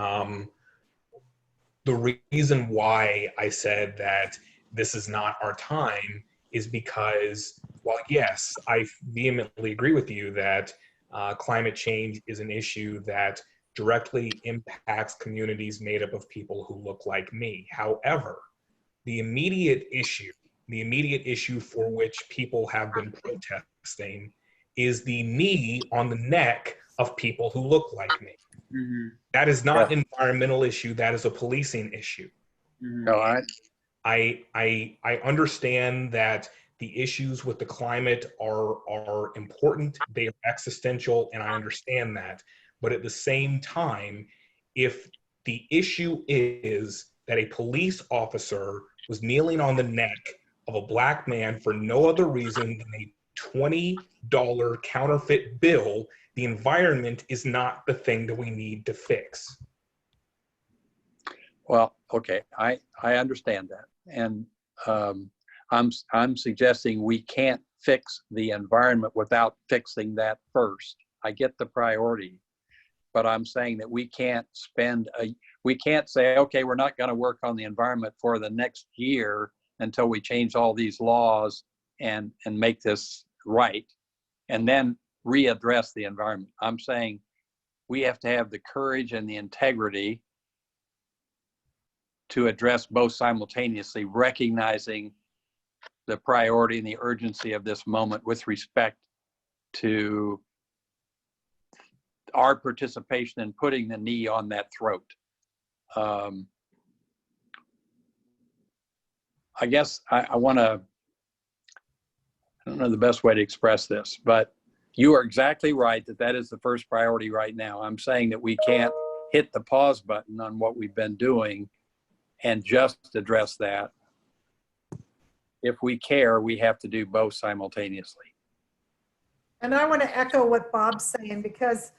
The reason why I said that this is not our time is because, while yes, I vehemently agree with you that climate change is an issue that directly impacts communities made up of people who look like me. However, the immediate issue for which people have been protesting is the knee on the neck of people who look like me. Mm-hmm. That is not an environmental issue. That is a policing issue. Mm-hmm. All right. I understand that the issues with the climate are important. They are existential, and I understand that. But at the same time, if the issue is that a police officer was kneeling on the neck of a Black man for no other reason than a $20 counterfeit bill, the environment is not the thing that we need to fix. Well, okay, I understand that. And I'm suggesting we can't fix the environment without fixing that first. I get the priority, but I'm saying that we can't say, okay, we're not going to work on the environment for the next year until we change all these laws and make this right, and then readdress the environment. I'm saying we have to have the courage and the integrity to address both simultaneously, recognizing the priority and the urgency of this moment with respect to our participation in putting the knee on that throat. I guess I don't know the best way to express this, but you are exactly right that is the first priority right now. I'm saying that we can't hit the pause button on what we've been doing and just address that. If we care, we have to do both simultaneously. And I want to echo what Bob's saying, because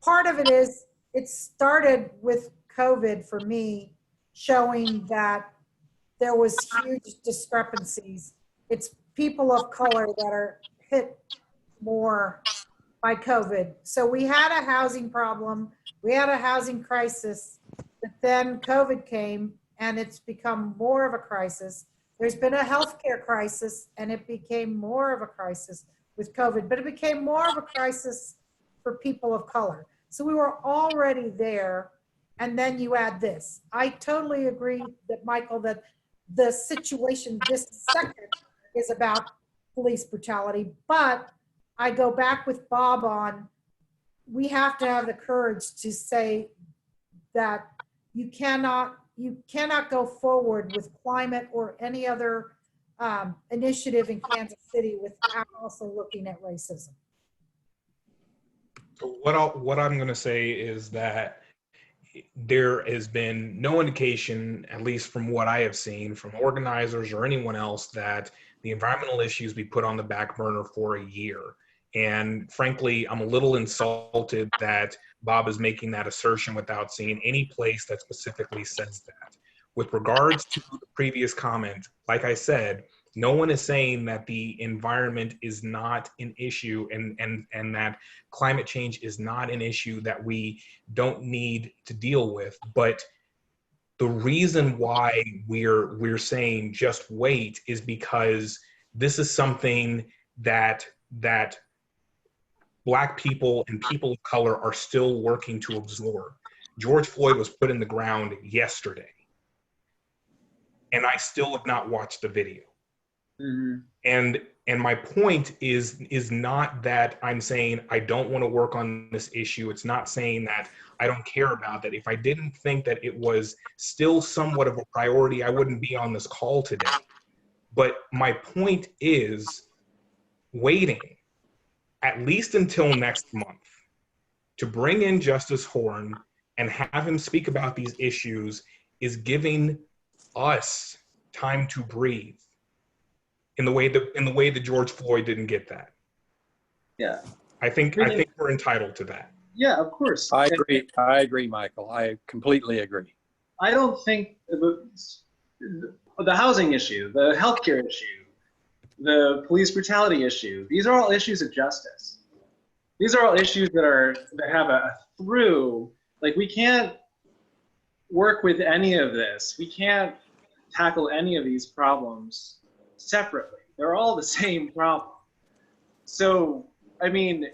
part of it is, it started with COVID for me, showing that there was huge discrepancies. It's people of color that are hit more by COVID. So we had a housing problem, we had a housing crisis, but then COVID came and it's become more of a crisis. There's been a healthcare crisis and it became more of a crisis with COVID, but it became more of a crisis for people of color. So we were already there, and then you add this. I totally agree that, Michael, that the situation this second is about police brutality, but I go back with Bob on, we have to have the courage to say that you cannot go forward with climate or any other initiative in Kansas City without also looking at racism. What I'm going to say is that there has been no indication, at least from what I have seen from organizers or anyone else, that the environmental issues be put on the back burner for a year. And frankly, I'm a little insulted that Bob is making that assertion without seeing any place that specifically says that. With regards to the previous comment, like I said, no one is saying that the environment is not an issue and that climate change is not an issue that we don't need to deal with. But the reason why we're saying just wait is because this is something that Black people and people of color are still working to absorb. George Floyd was put in the ground yesterday, and I still have not watched the video. Mm-hmm. And my point is not that I'm saying I don't want to work on this issue. It's not saying that I don't care about that. If I didn't think that it was still somewhat of a priority, I wouldn't be on this call today. But my point is waiting at least until next month to bring in Justice Horn and have him speak about these issues is giving us time to breathe in the way that George Floyd didn't get that. Yeah. I think we're entitled to that. Yeah, of course. I agree, Michael. I completely agree. I don't think the housing issue, the healthcare issue, the police brutality issue, these are all issues of justice. These are all issues that have a through, like we can't work with any of this. We can't tackle any of these problems separately. They're all the same problem. So, I mean,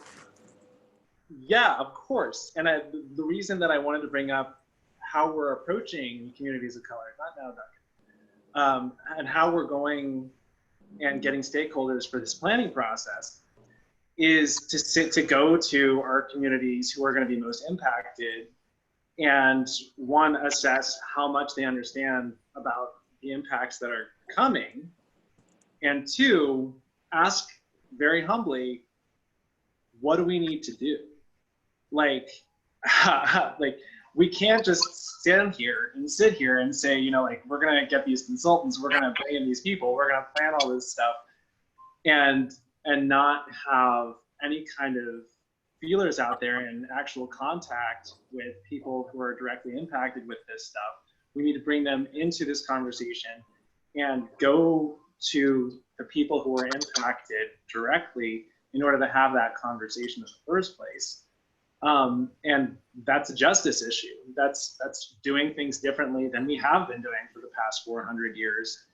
yeah, of course. And the reason that I wanted to bring up how we're approaching communities of color, not now, Duncan, and how we're going and getting stakeholders for this planning process is to go to our communities who are going to be most impacted and one, assess how much they understand about the impacts that are coming, and two, ask very humbly, what do we need to do? Like we can't just sit here and say, you know, like we're gonna get these consultants, we're gonna bring in these people, we're gonna plan all this stuff, and not have any kind of feelers out there and actual contact with people who are directly impacted with this stuff. We need to bring them into this conversation and go to the people who are impacted directly in order to have that conversation in the first place. And that's a justice issue. That's doing things differently than we have been doing for the past 400 years.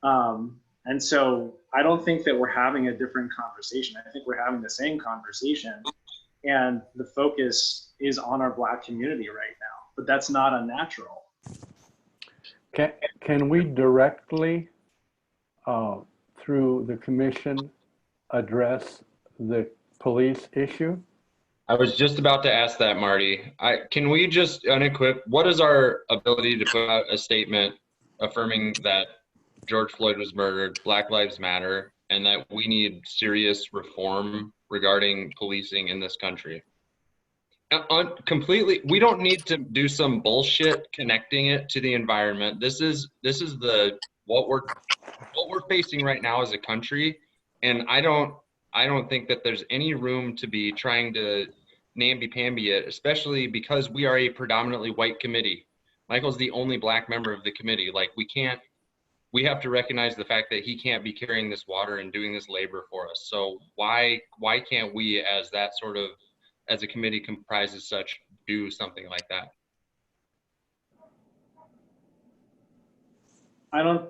And so I don't think that we're having a different conversation. I think we're having the same conversation, and the focus is on our Black community right now, but that's not unnatural. Can we directly, through the commission, address the police issue? I was just about to ask that, Marty. Can we just unequip, what is our ability to put out a statement affirming that George Floyd was murdered, Black Lives Matter, and that we need serious reform regarding policing in this country? Completely, we don't need to do some bullshit connecting it to the environment. This is what we're facing right now as a country, and I don't think that there's any room to be trying to namby-pamby it, especially because we are a predominantly white committee. Michael's the only Black member of the committee. Like, we can't we have to recognize the fact that he can't be carrying this water and doing this labor for us. So why can't we, as that sort of, as a committee comprises such, do something like that? I don't,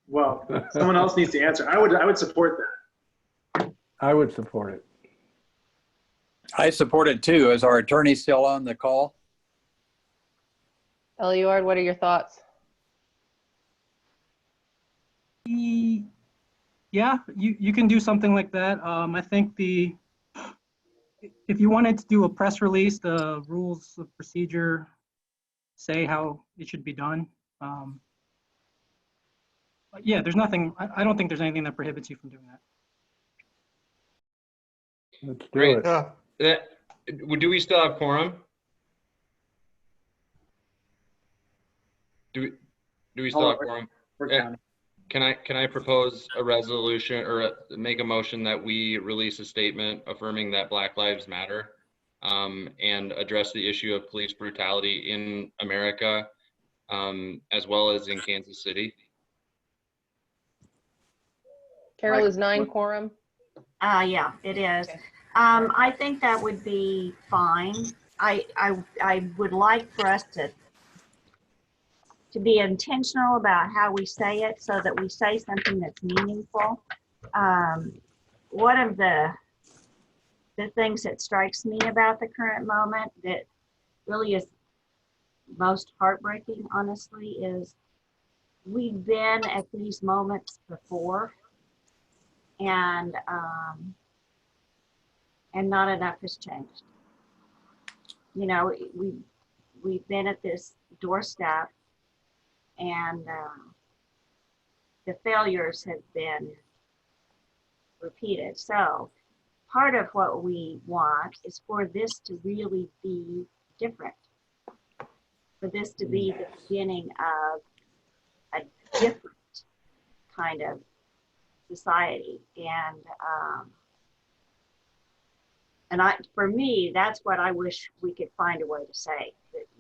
well, someone else needs to answer. I would support that. I would support it. I support it too. Is our attorney still on the call? Eliord, what are your thoughts? Yeah, you can do something like that. I think if you wanted to do a press release, the rules of procedure say how it should be done. But yeah, there's nothing, I don't think there's anything that prohibits you from doing that. Let's do Great. it. Do we still have quorum? Do we still have quorum? Can I propose a resolution or make a motion that we release a statement affirming that Black Lives Matter and address the issue of police brutality in America as well as in Kansas City? Carol, is 9 quorum? Yeah, it is. I think that would be fine. I would like for us to be intentional about how we say it so that we say something that's meaningful. One of the things that strikes me about the current moment that really is most heartbreaking, honestly, is we've been at these moments before, and not enough has changed. You know, we've been at this doorstep, and the failures have been repeated. So part of what we want is for this to really be different, for this to be the beginning of a different kind of society. For me, that's what I wish we could find a way to say.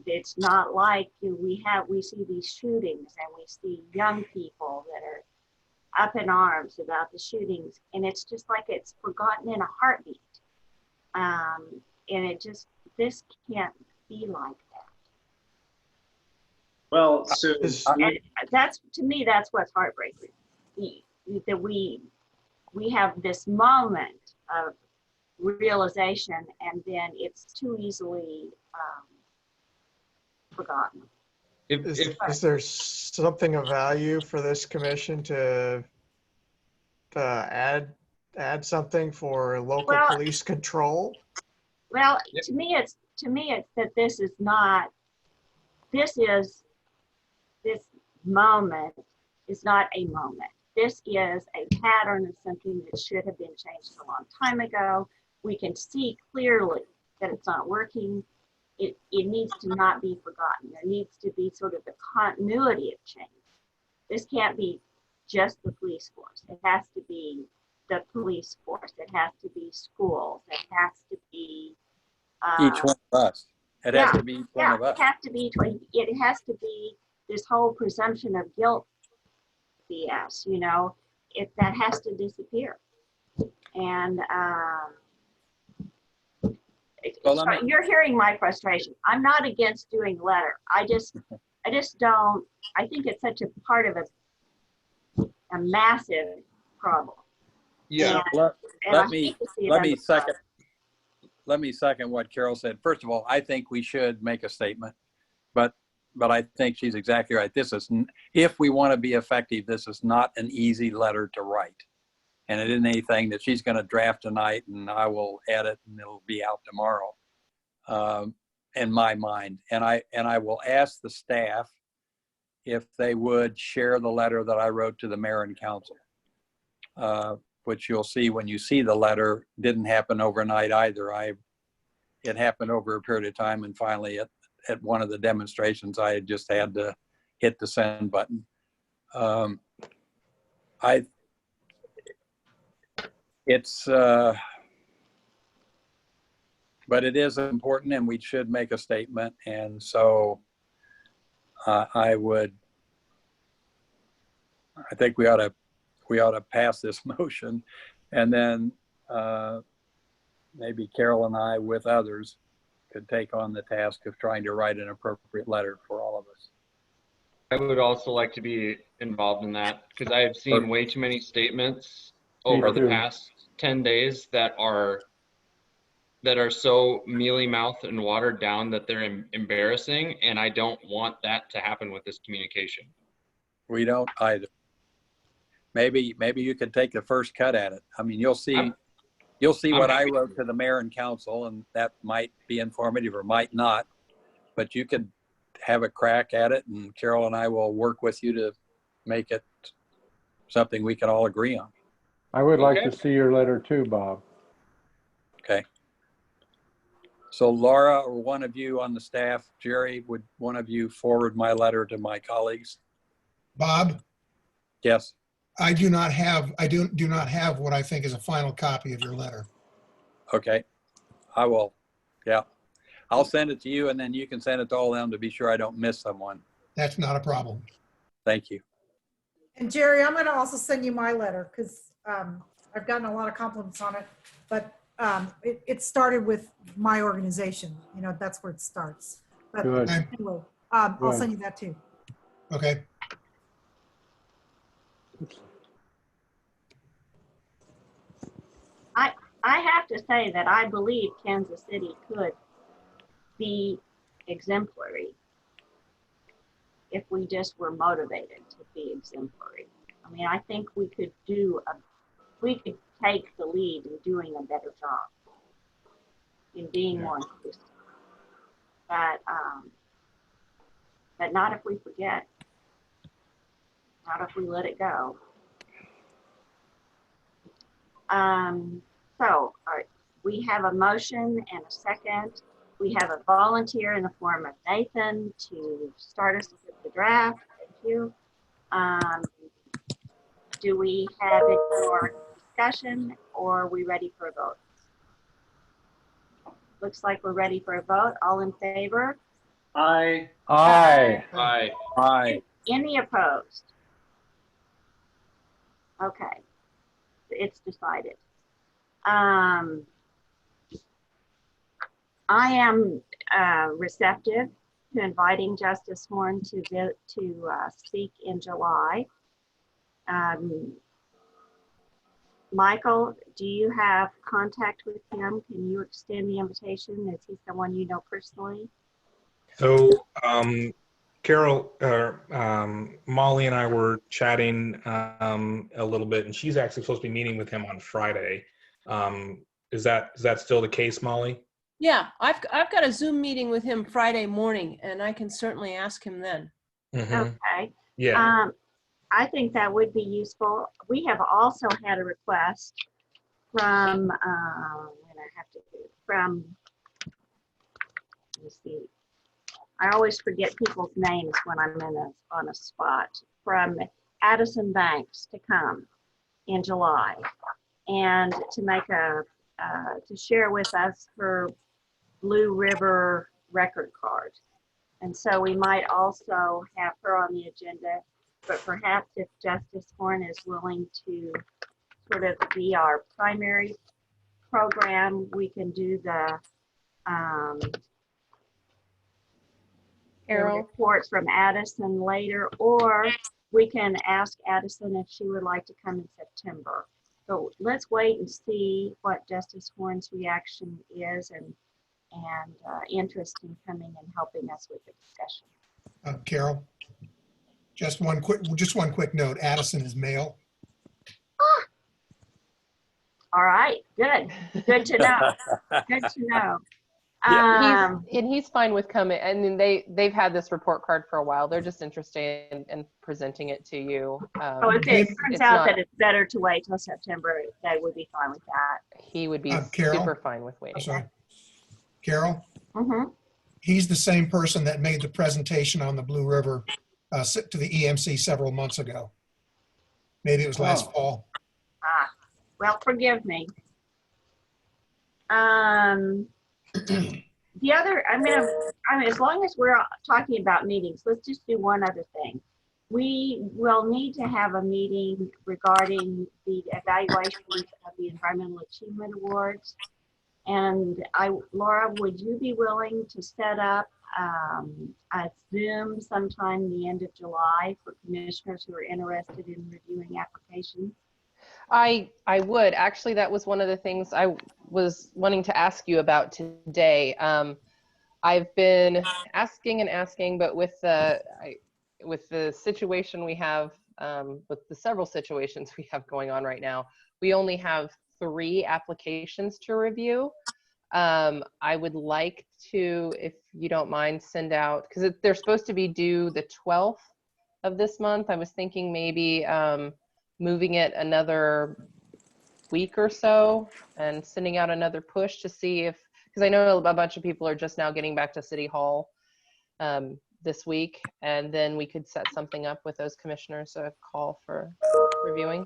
It's not like we see these shootings and we see young people that are up in arms about the shootings, and it's just like it's forgotten in a heartbeat. And this can't be like that. Well, so that's, to me, that's what's heartbreaking. That we have this moment of realization, and then it's too easily forgotten. Is there something of value for this commission to add something for local police control? Well, to me it's that this moment is not a moment. This is a pattern of something that should have been changed a long time ago. We can see clearly that it's not working. It needs to not be forgotten. There needs to be sort of the continuity of change. This can't be just the police force. It has to be the police force. It has to be schools. It has to be each one of us. It has to be each one of us. It has to be. It has to be this whole presumption of guilt BS. You know, that has to disappear. And you're hearing my frustration. I'm not against doing letter. I just don't. I think it's such a part of a massive problem. Yeah. Let me second what Carol said. First of all, I think we should make a statement, but I think she's exactly right. This is, if we want to be effective, this is not an easy letter to write. And it isn't anything that she's going to draft tonight and I will edit and it'll be out tomorrow, in my mind. And I will ask the staff if they would share the letter that I wrote to the mayor and council, which you'll see when you see the letter. Didn't happen overnight either. It happened over a period of time, and finally at one of the demonstrations, I just had to hit the send button. But it is important, and we should make a statement. And so I would I think we ought to pass this motion, and then maybe Carol and I, with others, could take on the task of trying to write an appropriate letter for all of us. I would also like to be involved in that because I have seen way too many statements over the past 10 days that are so mealy-mouthed and watered down that they're embarrassing, and I don't want that to happen with this communication. We don't either. Maybe you could take the first cut at it. I mean, you'll see what I wrote to the mayor and council, and that might be informative or might not, but you could have a crack at it, and Carol and I will work with you to make it something we can all agree on. I would like to see your letter too, Bob. Okay. So Laura, or one of you on the staff, Jerry, would one of you forward my letter to my colleagues? Bob? Yes. I do not have what I think is a final copy of your letter. Okay. I will. Yeah. I'll send it to you, and then you can send it to all of them to be sure I don't miss someone. That's not a problem. Thank you. And Jerry, I'm going to also send you my letter because I've gotten a lot of compliments on it, but it started with my organization. You know, that's where it starts. But Good. anyway, I'll send you that too. Okay. I have to say that I believe Kansas City could be exemplary if we just were motivated to be exemplary. I mean, I think we could take the lead in doing a better job, in being more inclusive. But not if we forget, not if we let it go. So we have a motion and a second. We have a volunteer in the form of Nathan to start us with the draft. Thank you. Do we have it for discussion, or are we ready for a vote? Looks like we're ready for a vote. All in favor? Aye. Aye. Aye. Aye. Any opposed? Okay, it's decided. I am receptive to inviting Justice Horn to speak in July. Michael, do you have contact with him? Can you extend the invitation? Is he someone you know personally? So Carol, Molly and I were chatting a little bit, and she's actually supposed to be meeting with him on Friday. Is that still the case, Molly? Yeah, I've got a Zoom meeting with him Friday morning, and I can certainly ask him then. Mm-hmm. Okay. Yeah. I think that would be useful. We have also had a request from, let me see. I always forget people's names when I'm on a spot. From Addison Banks to come in July and to make to share with us her Blue River record card. And so we might also have her on the agenda, but perhaps if Justice Horn is willing to sort of be our primary program, we can do the reports from Addison later, or we can ask Addison if she would like to come in September. So let's wait and see what Justice Horn's reaction is and interest in coming and helping us with the discussion. Carol, just one quick note. Addison is male. All right, good to know. Good to know. He's fine with coming. I mean, they've had this report card for a while. They're just interested in presenting it to you. If it turns out that it's better to wait till September, they would be fine with that. He would be Carol? super fine with waiting. I'm sorry. Carol? Mm-hmm. He's the same person that made the presentation on the Blue River to the EMC several months ago. Maybe it was last fall. Well, forgive me. The other, I mean, as long as we're talking about meetings, let's just do one other thing. We will need to have a meeting regarding the evaluation of the Environmental Achievement Awards. And Laura, would you be willing to set up a Zoom sometime the end of July for commissioners who are interested in reviewing applications? I would. Actually, that was one of the things I was wanting to ask you about today. I've been asking, but with the situation we have, with the several situations we have going on right now, we only have 3 applications to review. I would like to, if you don't mind, send out, because they're supposed to be due the 12th of this month. I was thinking maybe moving it another week or so and sending out another push to see if, because I know a bunch of people are just now getting back to City Hall this week, and then we could set something up with those commissioners, a call for reviewing.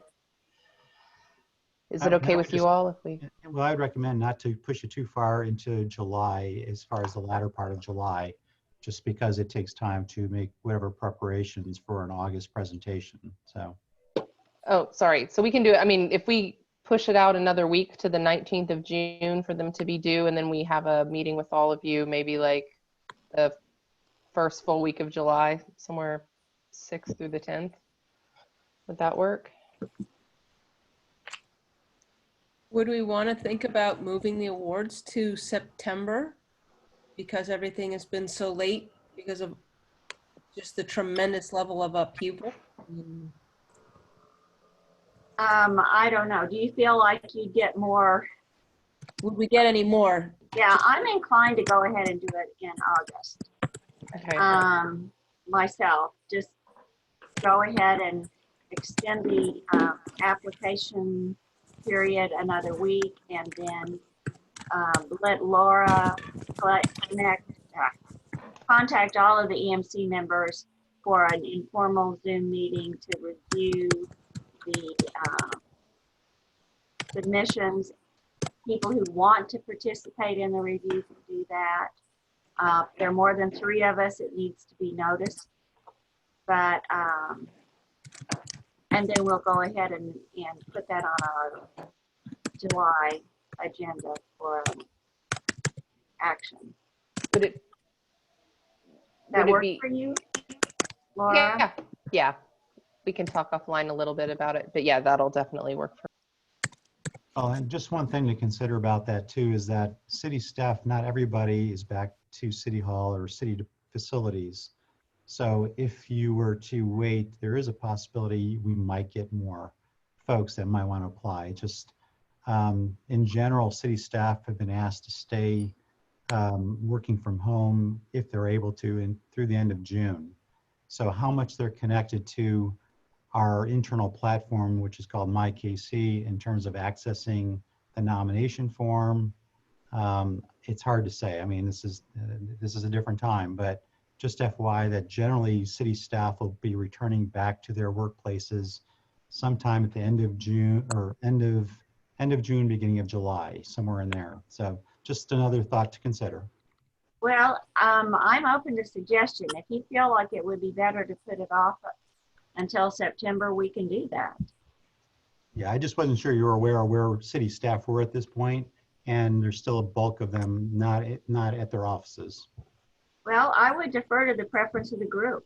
Is it okay with you all if we? Well, I'd recommend not to push it too far into July, as far as the latter part of July, just because it takes time to make whatever preparations for an August presentation. So. Oh, sorry. So we can do it. I mean, if we push it out another week to the 19th of June for them to be due, and then we have a meeting with all of you, maybe like the first full week of July, somewhere 6th through the 10th. Would that work? Would we want to think about moving the awards to September because everything has been so late because of just the tremendous level of upheaval? I don't know. Do you feel like you'd get more? Would we get any more? Yeah, I'm inclined to go ahead and do it in August. Okay. Myself, just go ahead and extend the application period another week, and then let Laura contact all of the EMC members for an informal Zoom meeting to review the submissions. People who want to participate in the review can do that. If there are more than 3 of us, it needs to be noticed. But and then we'll go ahead and put that on our July agenda for action. Would that work be, for you, Laura? Yeah. We can talk offline a little bit about it, but yeah, that'll definitely work for. Oh, and just one thing to consider about that too is that city staff, not everybody is back to City Hall or city facilities. So if you were to wait, there is a possibility we might get more folks that might want to apply. Just in general, city staff have been asked to stay working from home if they're able to through the end of June. So how much they're connected to our internal platform, which is called MyKC, in terms of accessing the nomination form, it's hard to say. I mean, this is a different time, but just FYI that generally city staff will be returning back to their workplaces sometime at the end of June or end of June, beginning of July, somewhere in there. So just another thought to consider. Well, I'm open to suggestion. If you feel like it would be better to put it off until September, we can do that. Yeah, I just wasn't sure you were aware of where city staff were at this point, and there's still a bulk of them not at their offices. Well, I would defer to the preference of the group.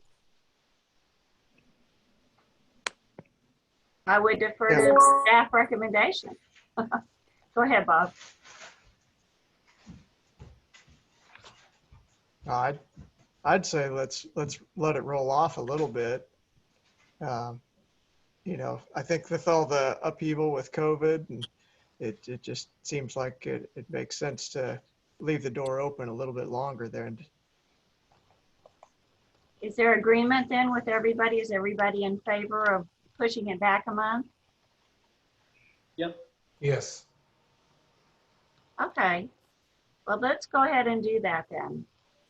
I would defer to staff recommendation. Go ahead, Bob. I'd say let's let it roll off a little bit. You know, I think with all the upheaval with COVID, and it just seems like it makes sense to leave the door open a little bit longer there. Is there agreement then with everybody? Is everybody in favor of pushing it back a month? Yep. Yes. Okay. Well, let's go ahead and do that then.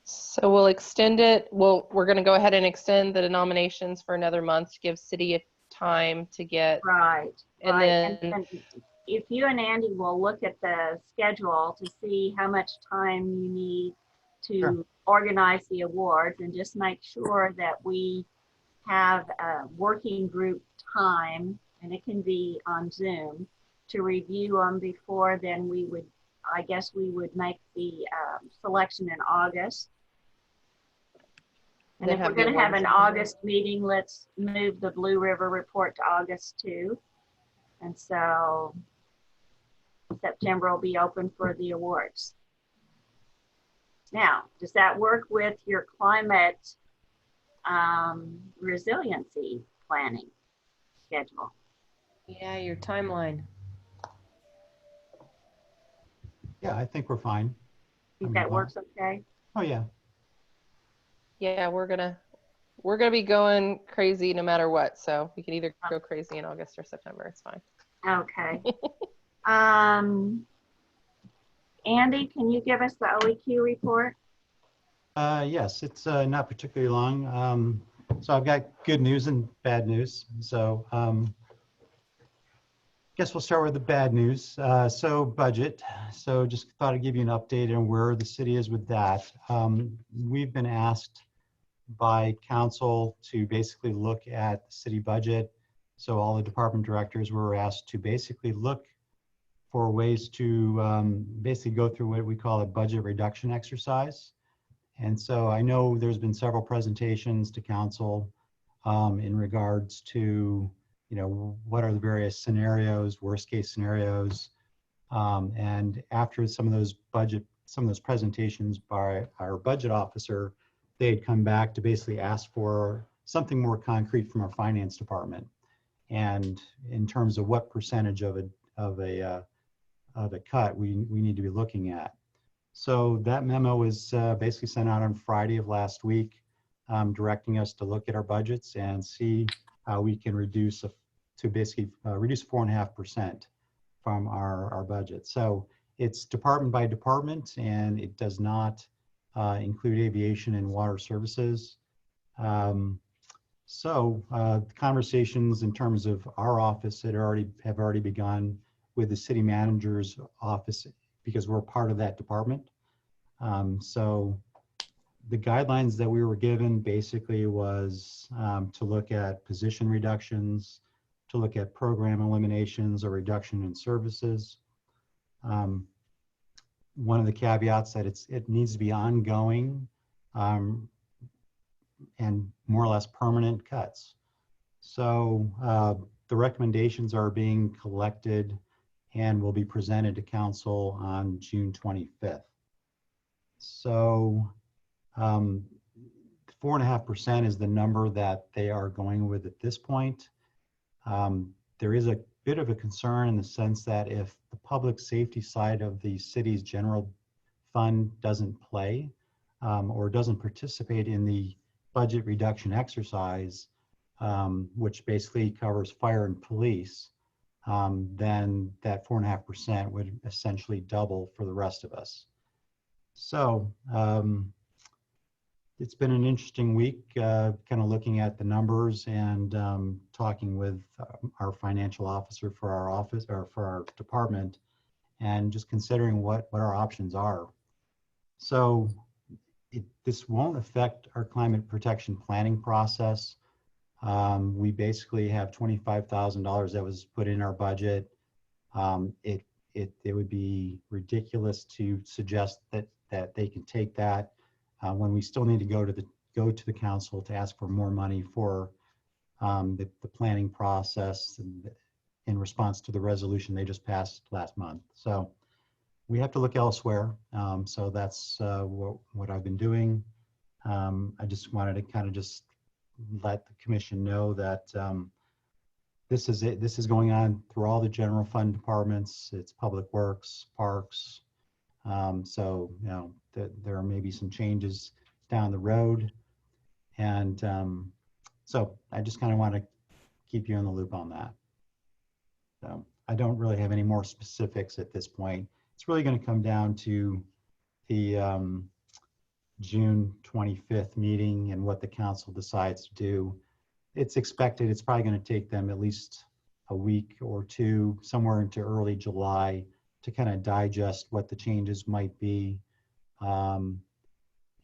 So we'll extend it. We're going to go ahead and extend the nominations for another month to give city a time to get. Right. And right. then and if you and Andy will look at the schedule to see how much time you need to organize the awards, and just make sure that we have a working group time, and it can be on Zoom, to review them before then we would, I guess we would make the selection in August. And if we're going to have an August meeting, let's move the Blue River report to August too. And so September will be open for the awards. Now, does that work with your climate resiliency planning schedule? Yeah, your timeline. Yeah, I think we're fine. Think that works okay? Oh, yeah. Yeah, we're gonna be going crazy no matter what. So we can either go crazy in August or September. It's fine. Okay. Andy, can you give us the OEQ report? Yes, it's not particularly long. So I've got good news and bad news. So guess we'll start with the bad news. So budget. So just thought I'd give you an update on where the city is with that. We've been asked by council to basically look at the city budget. So all the department directors were asked to basically look for ways to basically go through what we call a budget reduction exercise. And so I know there's been several presentations to council in regards to, you know, what are the various scenarios, worst case scenarios. And after some of those presentations by our budget officer, they had come back to basically ask for something more concrete from our finance department. And in terms of what percentage of a cut we need to be looking at. So that memo was basically sent out on Friday of last week, directing us to look at our budgets and see how we can reduce reduce 4.5% from our budget. So it's department by department, and it does not include aviation and water services. Conversations in terms of our office have already begun with the city manager's office, because we're part of that department. So the guidelines that we were given basically was to look at position reductions, to look at program eliminations or reduction in services. One of the caveats that it needs to be ongoing and more or less permanent cuts. So the recommendations are being collected and will be presented to council on June 25th. So 4.5% is the number that they are going with at this point. There is a bit of a concern in the sense that if the public safety side of the city's general fund doesn't play or doesn't participate in the budget reduction exercise, which basically covers fire and police, then that 4.5% would essentially double for the rest of us. So it's been an interesting week, kind of looking at the numbers and talking with our financial officer for our office or for our department, and just considering what our options are. So this won't affect our climate protection planning process. We basically have $25,000 that was put in our budget. It would be ridiculous to suggest that they can take that when we still need to go to the council to ask for more money for the planning process in response to the resolution they just passed last month. So we have to look elsewhere. So that's what I've been doing. I just wanted to kind of just let the commission know that this is it. This is going on through all the general fund departments. It's public works, parks. So, you know, there may be some changes down the road. And so I just kind of want to keep you in the loop on that. So I don't really have any more specifics at this point. It's really going to come down to the June 25th meeting and what the council decides to do. It's expected it's probably going to take them at least a week or two, somewhere into early July, to kind of digest what the changes might be.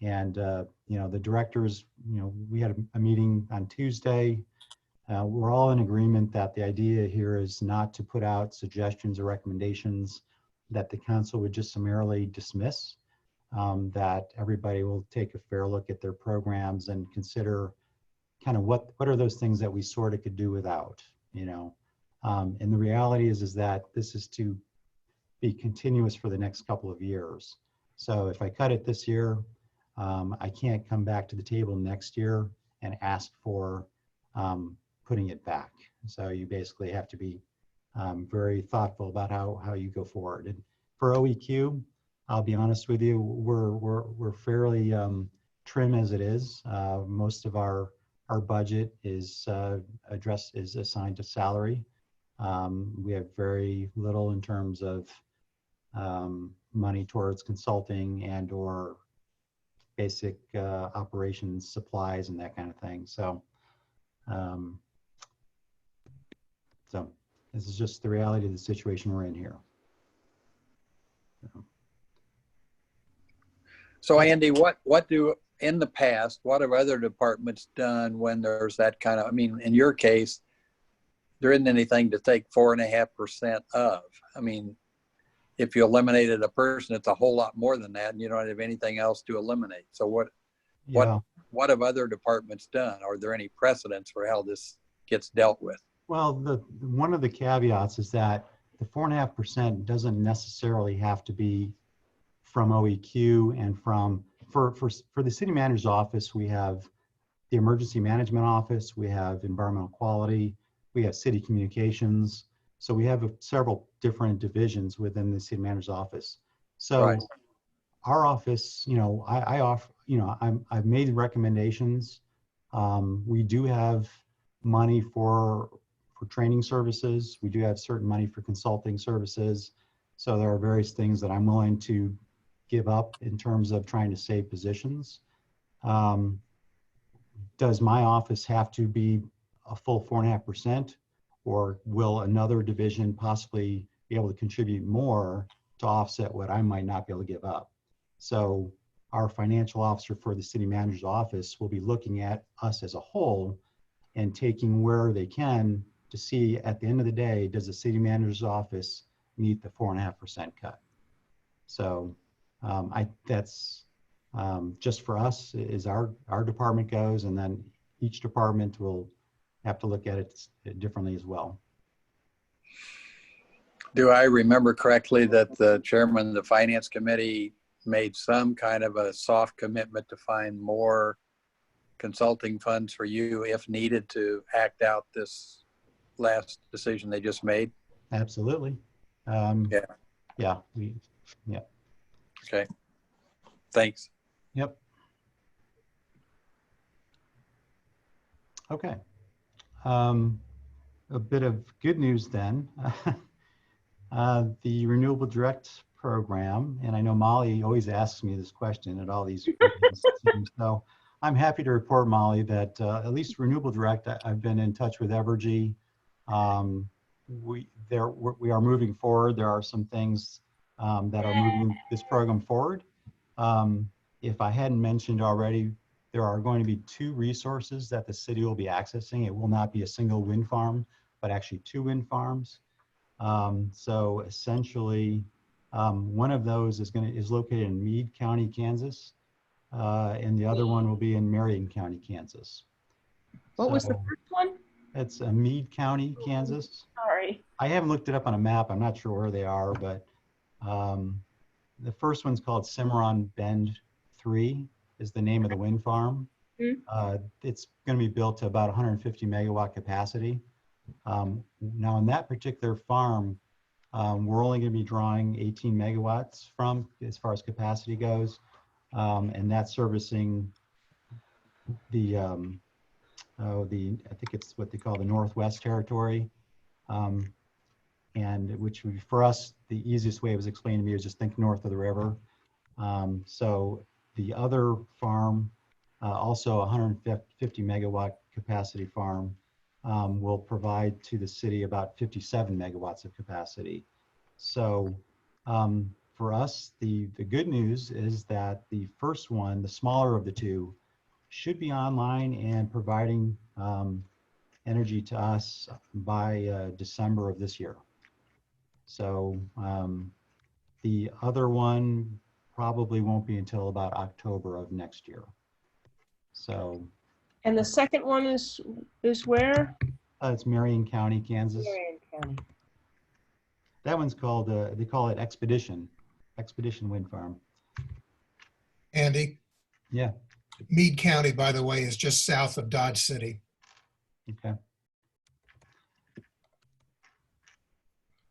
And, you know, the directors, you know, we had a meeting on Tuesday. We're all in agreement that the idea here is not to put out suggestions or recommendations that the council would just summarily dismiss, that everybody will take a fair look at their programs and consider kind of what are those things that we sort of could do without, you know. And the reality is that this is to be continuous for the next couple of years. So if I cut it this year, I can't come back to the table next year and ask for putting it back. So you basically have to be very thoughtful about how you go forward. And for OEQ, I'll be honest with you, we're fairly trim as it is. Most of our budget is assigned to salary. We have very little in terms of money towards consulting and or basic operations supplies and that kind of thing. So this is just the reality of the situation we're in here. So Andy, what do, in the past, what have other departments done when there's that kind of, I mean, in your case, there isn't anything to take 4.5% of. I mean, if you eliminated a person, it's a whole lot more than that, and you don't have anything else to eliminate. So what have other departments done? Are there any precedents for how this gets dealt with? Well, one of the caveats is that the 4.5% doesn't necessarily have to be from OEQ and from, for the city manager's office, we have the emergency management office, we have environmental quality, we have city communications. So we have several different divisions within the city manager's office. So right. Our office, you know, I offer, you know, I've made recommendations. We do have money for training services. We do have certain money for consulting services. So there are various things that I'm willing to give up in terms of trying to save positions. Does my office have to be a full 4.5%, or will another division possibly be able to contribute more to offset what I might not be able to give up? So our financial officer for the city manager's office will be looking at us as a whole and taking where they can to see at the end of the day, does the city manager's office meet the 4.5% cut? So that's just for us is our department goes, and then each department will have to look at it differently as well. Do I remember correctly that the chairman of the finance committee made some kind of a soft commitment to find more consulting funds for you if needed to act out this last decision they just made? Absolutely. Yeah. Okay. Thanks. Yep. Okay. A bit of good news then. The Renewable Direct program, and I know Molly always asks me this question at all these meetings, so I'm happy to report, Molly, that at least Renewable Direct, I've been in touch with Evergy. We are moving forward. There are some things that are moving this program forward. If I hadn't mentioned already, there are going to be 2 resources that the city will be accessing. It will not be a single wind farm, but actually 2 wind farms. So essentially, one of those is located in Meade County, Kansas, and the other one will be in Marion County, Kansas. What was the first one? It's Meade County, Kansas. Sorry. I haven't looked it up on a map. I'm not sure where they are, but the first one's called Cimarron Bend 3 is the name of the wind farm. It's going to be built to about 150 megawatt capacity. Now in that particular farm, we're only going to be drawing 18 megawatts from as far as capacity goes. And that's servicing the, I think it's what they call the Northwest Territory. And which for us, the easiest way it was explained to me is just think north of the river. So the other farm, also 150 megawatt capacity farm, will provide to the city about 57 megawatts of capacity. So for us, the good news is that the first one, the smaller of the two, should be online and providing energy to us by December of this year. So the other one probably won't be until about October of next year. So. And the second one is where? It's Marion County, Kansas. Marion County. That one's called, they call it Expedition Wind Farm. Andy? Yeah. Meade County, by the way, is just south of Dodge City. Okay.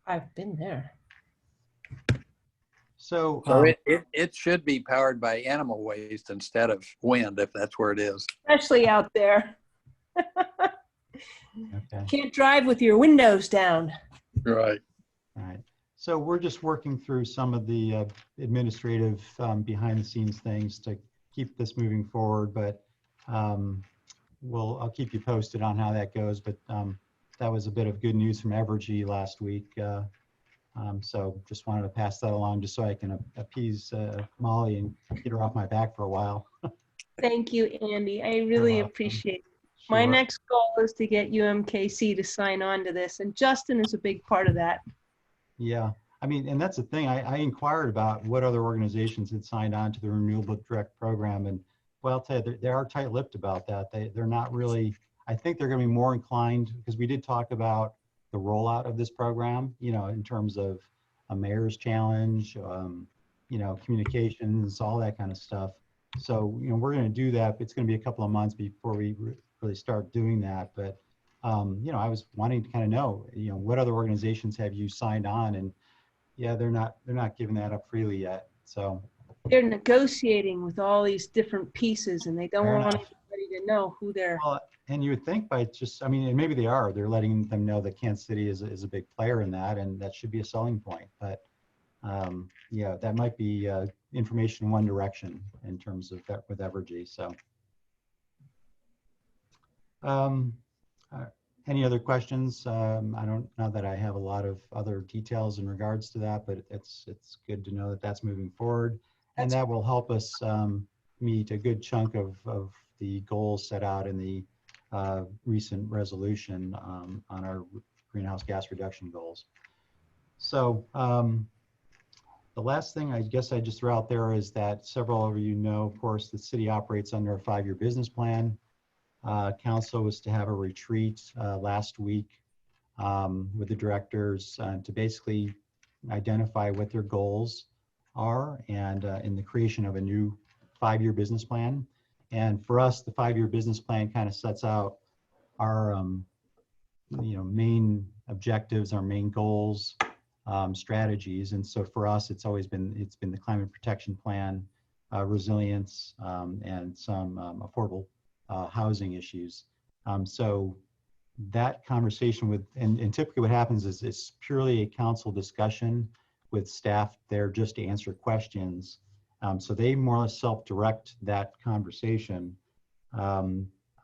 I've been there. So it should be powered by animal waste instead of wind, if that's where it is. Especially out there. Okay. Can't drive with your windows down. Right. All right. So we're just working through some of the administrative behind the scenes things to keep this moving forward, but I'll keep you posted on how that goes. But that was a bit of good news from Evergy last week. So just wanted to pass that along just so I can appease Molly and get her off my back for a while. Thank you, Andy. I really appreciate it. Sure. My next goal is to get UMKC to sign on to this, and Justin is a big part of that. Yeah, I mean, and that's the thing. I inquired about what other organizations had signed on to the Renewable Direct program, and well, I'll tell you, they are tight-lipped about that. They're not really. I think they're going to be more inclined, because we did talk about the rollout of this program, you know, in terms of a mayor's challenge, you know, communications, all that kind of stuff. So, you know, we're going to do that. It's going to be a couple of months before we really start doing that. But, you know, I was wanting to kind of know, you know, what other organizations have you signed on? And yeah, they're not giving that up freely yet. So They're negotiating with all these different pieces, and they don't Fair want enough. anybody to know who they're. Well, and you would think by just, I mean, and maybe they're letting them know that Kansas City is a big player in that, and that should be a selling point. But yeah, that might be information in one direction in terms of that with Evergy. So any other questions? I don't know that I have a lot of other details in regards to that, but it's good to know that that's moving forward, and that will help us meet a good chunk of the goals set out in the recent resolution on our greenhouse gas reduction goals. So the last thing I guess I just throw out there is that several of you know, of course, the city operates under a 5-year business plan. Council was to have a retreat last week with the directors to basically identify what their goals are and in the creation of a new 5-year business plan. And for us, the 5-year business plan kind of sets out our you know, main objectives, our main goals, strategies. And so for us, it's been the climate protection plan, resilience, and some affordable housing issues. So that conversation with, and typically what happens is it's purely a council discussion with staff there just to answer questions. So they more or less self-direct that conversation.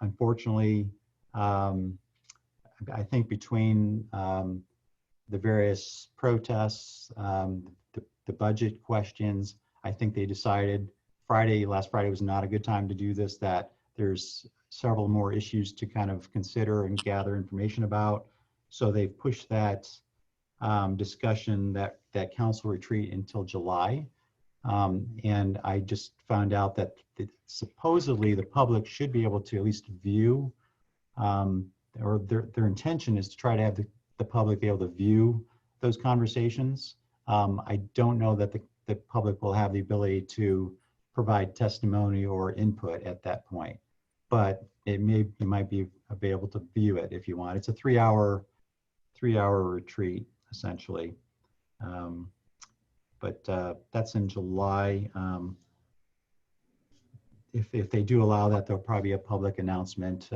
Unfortunately, I think between the various protests, the budget questions, I think they decided last Friday was not a good time to do this, that there's several more issues to kind of consider and gather information about. So they've pushed that discussion, that council retreat until July. And I just found out that supposedly the public should be able to at least view, or their intention is to try to have the public be able to view those conversations. I don't know that the public will have the ability to provide testimony or input at that point, but you might be able to view it if you want. It's a 3-hour retreat essentially. But that's in July. If they do allow that, there'll probably be a public announcement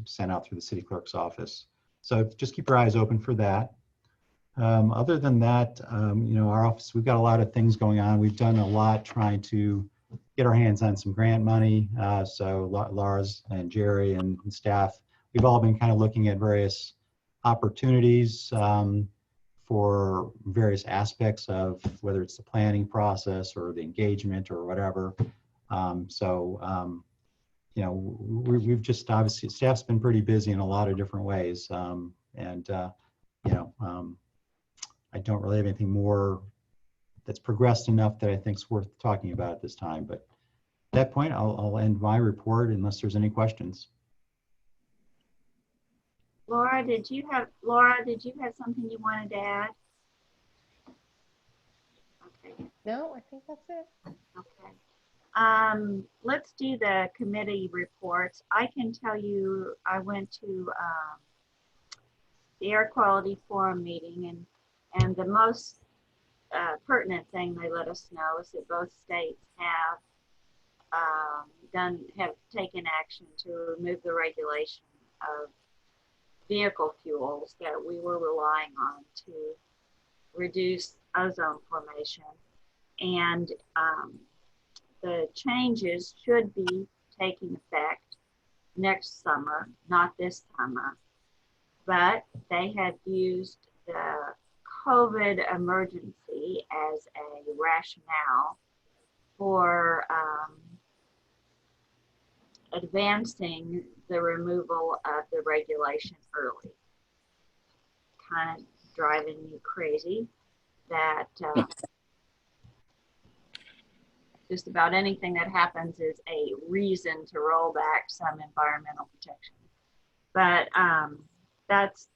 sent out through the city clerk's office. So just keep your eyes open for that. Other than that, you know, our office, we've got a lot of things going on. We've done a lot trying to get our hands on some grant money. So Lars and Jerry and staff, we've all been kind of looking at various opportunities for various aspects of whether it's the planning process or the engagement or whatever. You know, we've just obviously, staff's been pretty busy in a lot of different ways. You know, I don't really have anything more that's progressed enough that I think is worth talking about at this time. But at that point, I'll end my report unless there's any questions. Laura, did you have something you wanted to add? Okay. No, I think that's it. Okay. Let's do the committee reports. I can tell you, I went to the Air Quality Forum meeting, and the most pertinent thing they let us know is that both states have taken action to remove the regulation of vehicle fuels that we were relying on to reduce ozone formation. And the changes should be taking effect next summer, not this summer. But they had used the COVID emergency as a rationale for advancing the removal of the regulation early. Kind of driving me crazy that just about anything that happens is a reason to roll back some environmental protection. But that's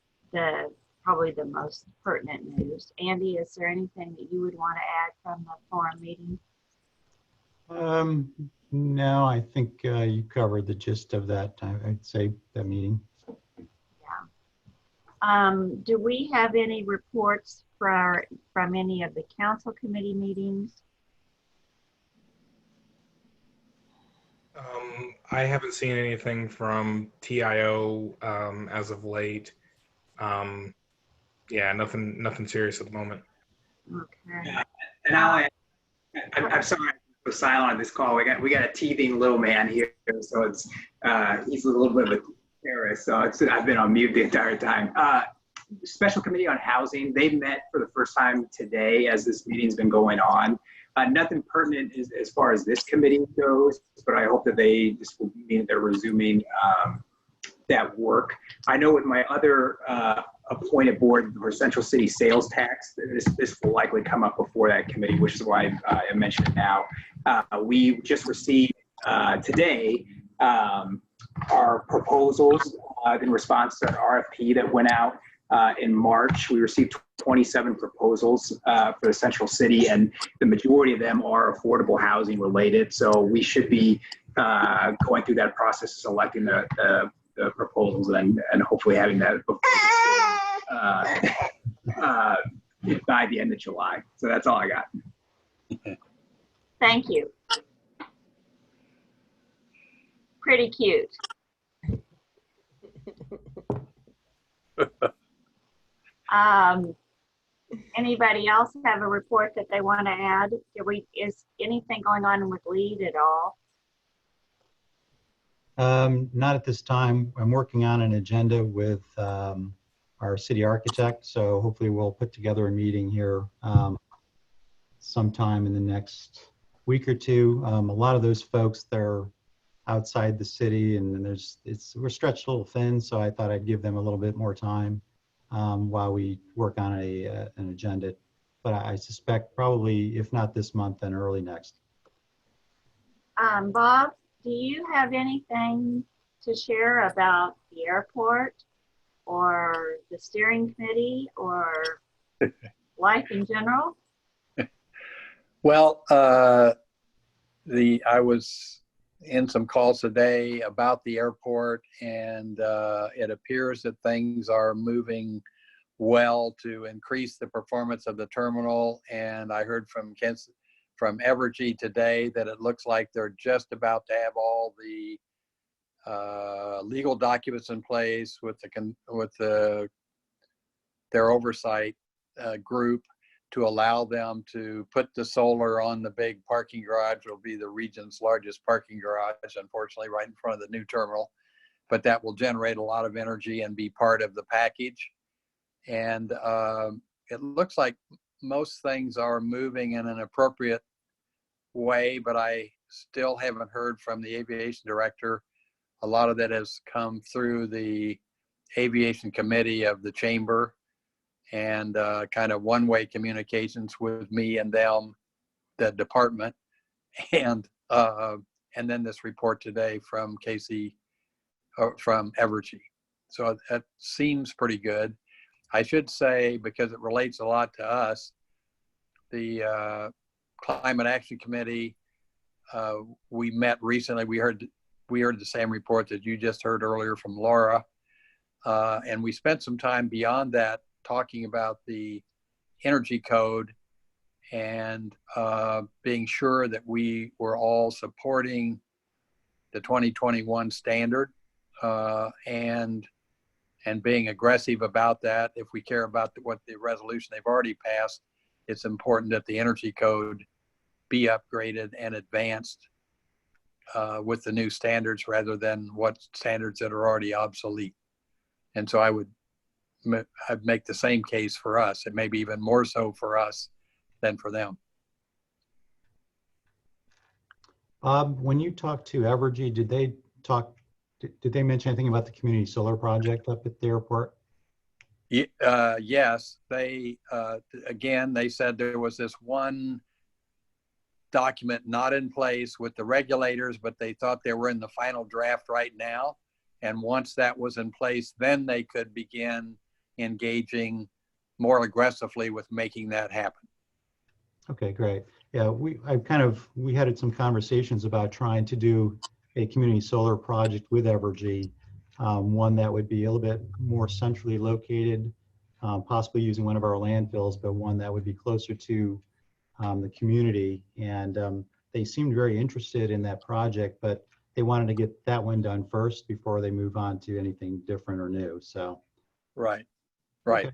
probably the most pertinent news. Andy, is there anything that you would want to add from the forum meeting? No, I think you covered the gist of that. I'd say that meeting. Yeah. Do we have any reports from any of the council committee meetings? I haven't seen anything from TIO as of late. Yeah, nothing serious at the moment. Okay. Yeah. And now I'm sorry for silent on this call. We got a teething little man here, so it's he's a little bit of a terrorist. So I've been on mute the entire time. Special Committee on Housing, they met for the first time today as this meeting's been going on. Nothing pertinent as far as this committee goes, but I hope that this will mean they're resuming that work. I know with my other appointed board for Central City Sales Tax, this will likely come up before that committee, which is why I mentioned it now. We just received today our proposals in response to an RFP that went out in March. We received 27 proposals for the Central City, and the majority of them are affordable housing related. So we should be going through that process, selecting the proposals and hopefully having that before by the end of July. So that's all I got. Thank you. Pretty cute. Anybody else have a report that they want to add? Is anything going on with LEED at all? Not at this time. I'm working on an agenda with our city architect, so hopefully we'll put together a meeting here sometime in the next week or two. A lot of those folks, they're outside the city, and we're stretched a little thin, so I thought I'd give them a little bit more time while we work on an agenda. But I suspect probably, if not this month, then early next. Bob, do you have anything to share about the airport or the steering committee or life in general? Well, I was in some calls today about the airport, and it appears that things are moving well to increase the performance of the terminal. And I heard from Evergy today that it looks like they're just about to have all the legal documents in place with their oversight group to allow them to put the solar on the big parking garage. It will be the region's largest parking garage, unfortunately, right in front of the new terminal. But that will generate a lot of energy and be part of the package. And it looks like most things are moving in an appropriate way, but I still haven't heard from the aviation director. A lot of that has come through the aviation committee of the chamber and kind of one-way communications with me and them, the department, and then this report today from Casey from Evergy. So that seems pretty good. I should say, because it relates a lot to us, the Climate Action Committee, we met recently. We heard the same report that you just heard earlier from Laura, and we spent some time beyond that talking about the energy code and being sure that we were all supporting the 2021 standard and being aggressive about that. If we care about what the resolution they've already passed, it's important that the energy code be upgraded and advanced with the new standards rather than what standards that are already obsolete. And so I'd make the same case for us. It may be even more so for us than for them. Bob, when you talked to Evergy, did they mention anything about the community solar project up at the airport? Yes, they said there was this one document not in place with the regulators, but they thought they were in the final draft right now. And once that was in place, then they could begin engaging more aggressively with making that happen. Okay, great. Yeah, we had some conversations about trying to do a community solar project with Evergy, one that would be a little bit more centrally located, possibly using one of our landfills, but one that would be closer to the community. And they seemed very interested in that project, but they wanted to get that one done first before they move on to anything different or new. So, right. Okay.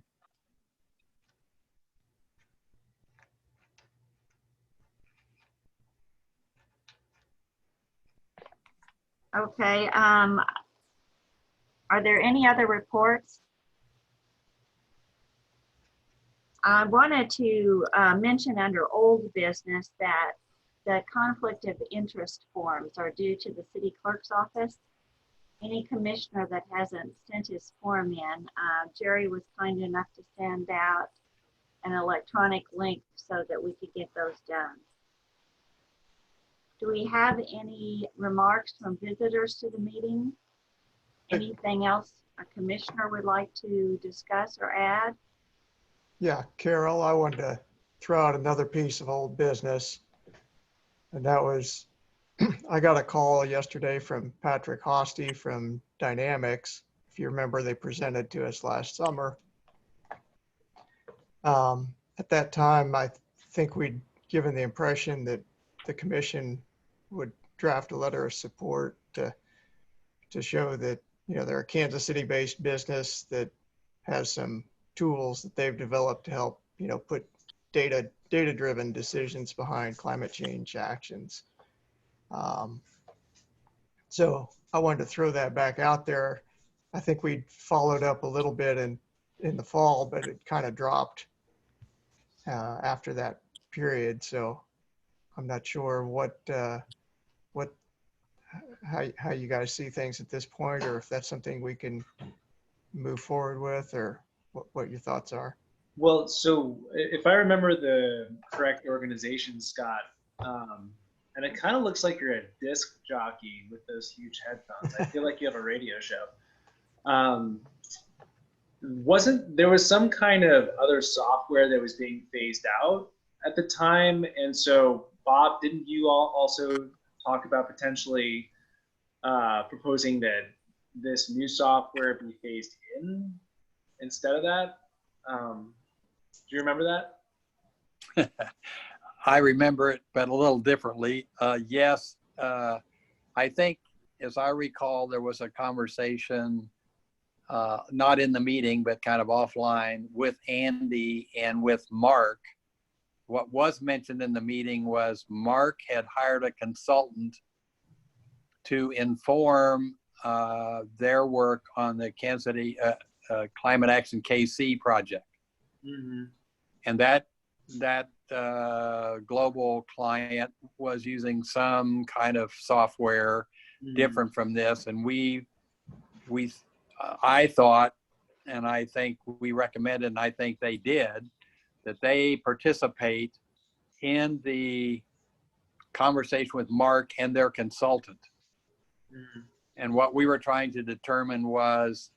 Okay, are there any other reports? I wanted to mention under old business that the conflict of interest forms are due to the city clerk's office. Any commissioner that hasn't sent his form in, Jerry was kind enough to send out an electronic link so that we could get those done. Do we have any remarks from visitors to the meeting? Anything else a commissioner would like to discuss or add? Yeah, Carol, I wanted to throw out another piece of old business. And that was, I got a call yesterday from Patrick Hosty from Dynamics. If you remember, they presented to us last summer. At that time, I think we'd given the impression that the commission would draft a letter of support to show that, they're a Kansas City-based business that has some tools that they've developed to help, put data-driven decisions behind climate change actions. So I wanted to throw that back out there. I think we followed up a little bit in the fall, but it kind of dropped after that period. So I'm not sure how you guys see things at this point, or if that's something we can move forward with, or what your thoughts are. Well, so if I remember the correct organization, Scott, and it kind of looks like you're a disc jockey with those huge headphones. I feel like you have a radio show. There was some kind of other software that was being phased out at the time, and so Bob, didn't you all also talk about potentially proposing that this new software be phased in instead of that? Do you remember that? I remember it, but a little differently. Yes, I think, as I recall, there was a conversation, not in the meeting, but kind of offline with Andy and with Mark. What was mentioned in the meeting was Mark had hired a consultant to inform their work on the Kansas City Climate Action KC project. Mm-hmm. And that global client was using some kind of software different from this. And I thought, and I think we recommended, and I think they did, that they participate in the conversation with Mark and their consultant. And what we were trying to determine was,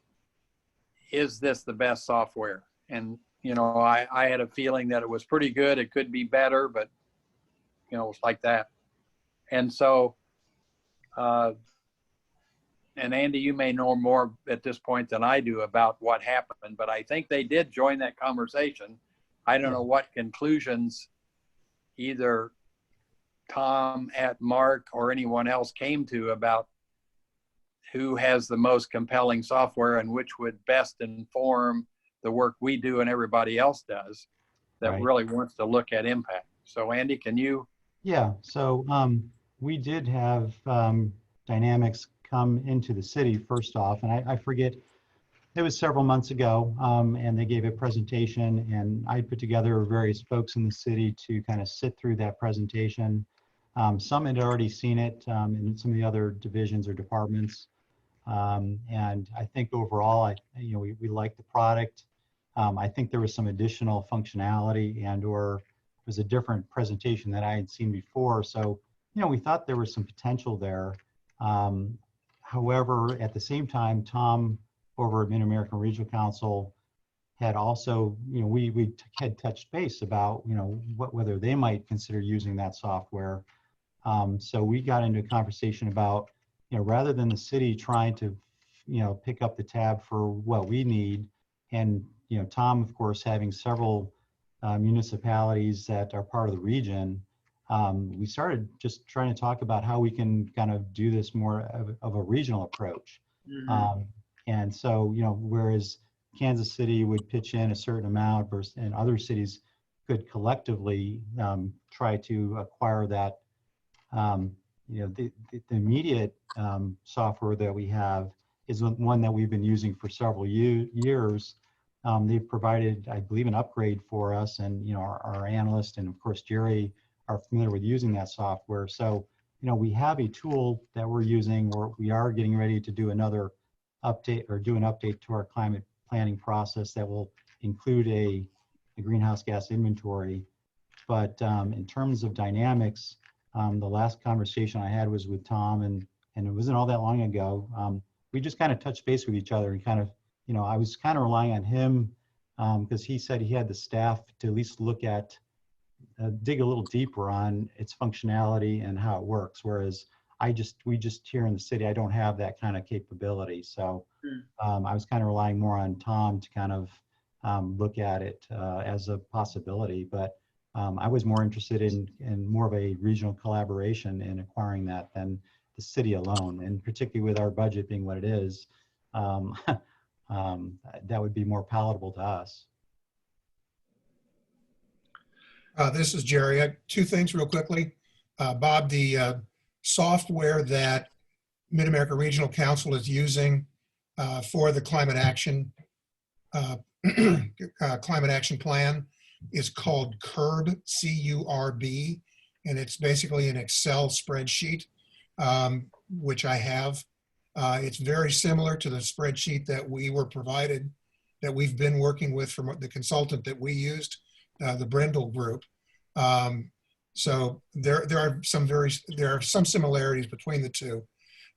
is this the best software? And, you know, I had a feeling that it was pretty good. It could be better, but, you know, it's like that. And so, and Andy, you may know more at this point than I do about what happened, but I think they did join that conversation. I don't know what conclusions either Tom at Mark or anyone else came to about who has the most compelling software and which would best inform the work we do and everybody else does that really wants to look at impact. So Andy, can you? Yeah, so we did have Dynamics come into the city first off, and I forget, it was several months ago, and they gave a presentation, and I put together various folks in the city to kind of sit through that presentation. Some had already seen it in some of the other divisions or departments. And I think overall, we liked the product. I think there was some additional functionality and or it was a different presentation that I had seen before. So, we thought there was some potential there. However, at the same time, Tom over at Mid-American Regional Council had also, we had touched base about, whether they might consider using that software. So we got into a conversation about, rather than the city trying to, pick up the tab for what we need, and, Tom, of course, having several municipalities that are part of the region, we started just trying to talk about how we can kind of do this more of a regional approach. And so, whereas Kansas City would pitch in a certain amount versus, and other cities could collectively try to acquire that, the immediate software that we have is one that we've been using for several years. They've provided, I believe, an upgrade for us, and our analyst and of course Jerry are familiar with using that software. So we have a tool that we're using, where we are getting ready to do another update or do an update to our climate planning process that will include a greenhouse gas inventory. But in terms of Dynamics, the last conversation I had was with Tom, and it wasn't all that long ago. We just kind of touched base with each other and kind of, I was kind of relying on him because he said he had the staff to at least look at, dig a little deeper on its functionality and how it works. Whereas we just here in the city, I don't have that kind of capability. So I was kind of relying more on Tom to kind of look at it as a possibility. But I was more interested in more of a regional collaboration in acquiring that than the city alone, and particularly with our budget being what it is, that would be more palatable to us. This is Jerry. I have two things real quickly. Bob, the software that Mid-America Regional Council is using for the climate action plan is called CURB, C-U-R-B, and it's basically an Excel spreadsheet, which I have. It's very similar to the spreadsheet that we were provided, that we've been working with from the consultant that we used, the Brindle Group. So there are some similarities between the two.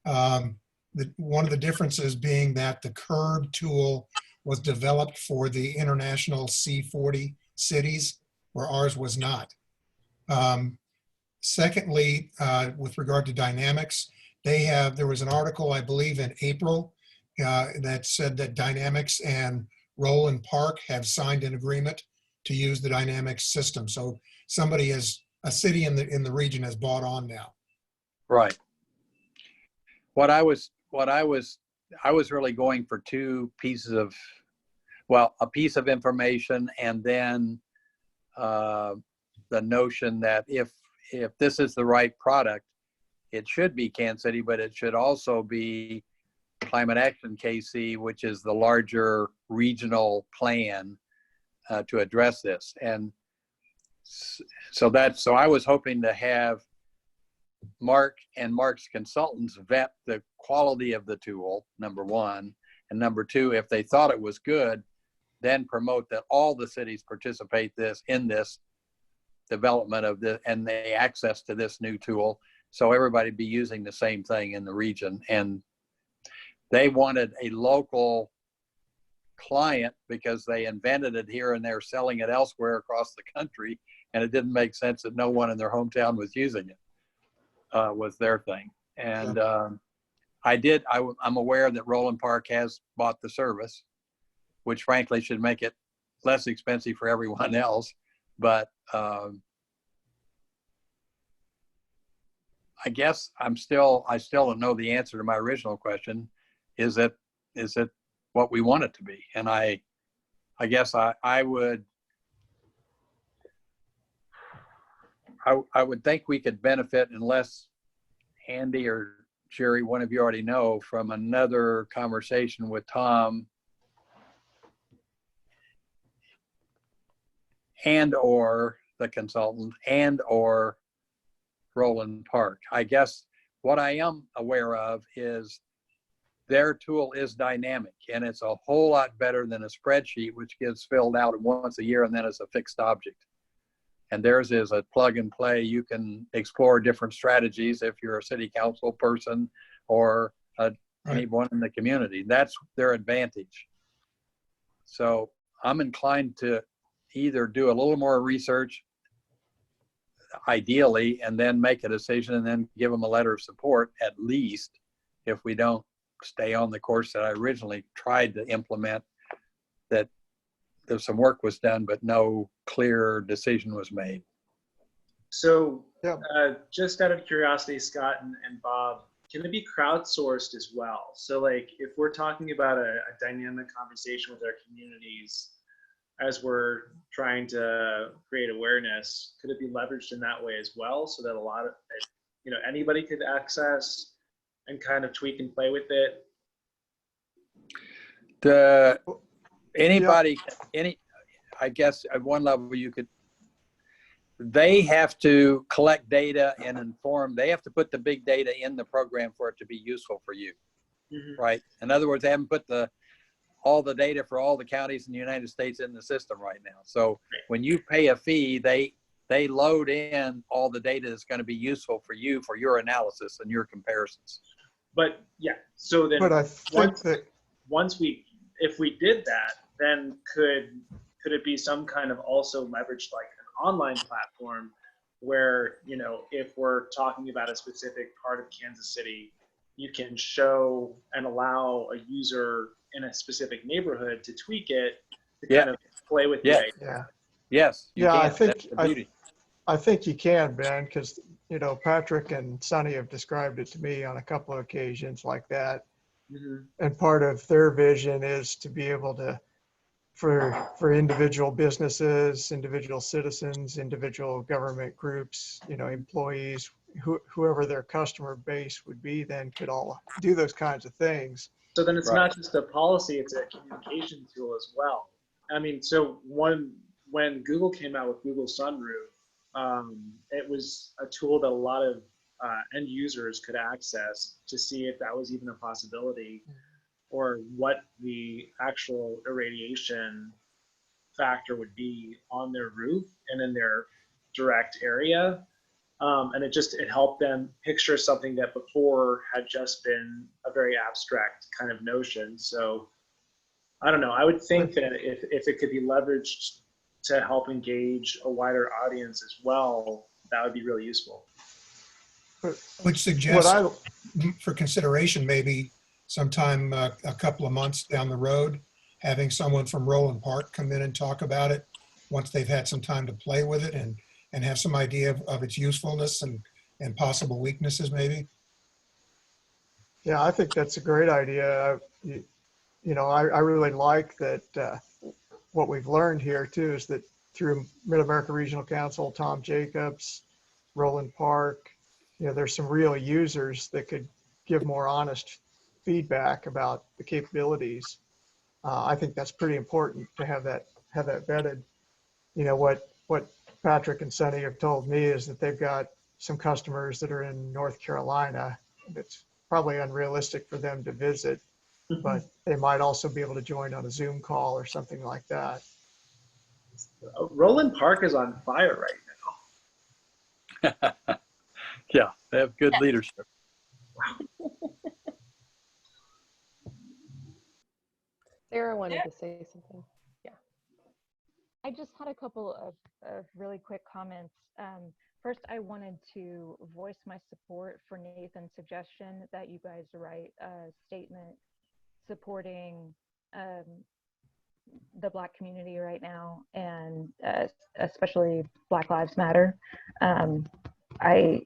One of the differences being that the CURB tool was developed for the international C40 cities, where ours was not. Secondly, with regard to Dynamics, there was an article, I believe in April, that said that Dynamics and Roland Park have signed an agreement to use the Dynamics system. So a city in the region has bought on now. Right. I was really going for two pieces of, well, a piece of information, and then the notion that if this is the right product, it should be Kansas City, but it should also be Climate Action KC, which is the larger regional plan to address this. And so I was hoping to have Mark and Mark's consultants vet the quality of the tool, number one, and number two, if they thought it was good, then promote that all the cities participate in this development of the and the access to this new tool, so everybody be using the same thing in the region. And they wanted a local client because they invented it here and they're selling it elsewhere across the country, and it didn't make sense that no one in their hometown was using it. Was their thing. And I'm aware that Roland Park has bought the service, which frankly should make it less expensive for everyone else. But I guess I still don't know the answer to my original question. Is it what we want it to be? And I guess I would think we could benefit, unless Andy or Jerry, one of you already know, from another conversation with Tom and or the consultant and or Roland Park. I guess what I am aware of is their tool is dynamic, and it's a whole lot better than a spreadsheet, which gets filled out once a year and then it's a fixed object. And theirs is a plug and play. You can explore different strategies if you're a city council person or anyone in the community. That's their advantage. So I'm inclined to either do a little more research, ideally, and then make a decision and then give them a letter of support, at least, if we don't stay on the course that I originally tried to implement, that there's some work was done, but no clear decision was made. So just out of curiosity, Scott and Bob, can it be crowdsourced as well? So like if we're talking about a dynamic conversation with our communities as we're trying to create awareness, could it be leveraged in that way as well, so that a lot of, anybody could access and kind of tweak and play with it? I guess at one level they have to collect data and inform. They have to put the big data in the program for it to be useful for you, right? In other words, they haven't put all the data for all the counties in the United States in the system right now. So when you pay a fee, they load in all the data that's going to be useful for you for your analysis and your comparisons. But yeah, so then if we did that, then could it be some kind of also leveraged, like an online platform where, if we're talking about a specific part of Kansas City, you can show and allow a user in a specific neighborhood to tweak it to kind of play with the idea. Yes. I think you can, Ben, because Patrick and Sonny have described it to me on a couple of occasions like that. And part of their vision is to be able to, for individual businesses, individual citizens, individual government groups, employees, whoever their customer base would be, then could all do those kinds of things. So then it's not just a policy, it's a communication tool as well. I mean, so when Google came out with Google Sunroof, it was a tool that a lot of end users could access to see if that was even a possibility, or what the actual irradiation factor would be on their roof and in their direct area. And it helped them picture something that before had just been a very abstract kind of notion. So I don't know, I would think that if it could be leveraged to help engage a wider audience as well, that would be really useful. I would suggest for consideration, maybe sometime a couple of months down the road, having someone from Roland Park come in and talk about it once they've had some time to play with it and have some idea of its usefulness and possible weaknesses maybe. Yeah, I think that's a great idea. I really like that what we've learned here too is that through Mid-America Regional Council, Tom Jacobs, Roland Park, there's some real users that could give more honest feedback about the capabilities. I think that's pretty important to have that have that vetted. You know, what Patrick and Sonny have told me is that they've got some customers that are in North Carolina. It's probably unrealistic for them to visit, but they might also be able to join on a Zoom call or something like that. Roland Park is on fire right now. Yeah, they have good leadership. Sarah wanted to say something. Yeah. I just had a couple of really quick comments. First, I wanted to voice my support for Nathan's suggestion that you guys write a statement supporting the Black community right now, and especially Black Lives Matter. I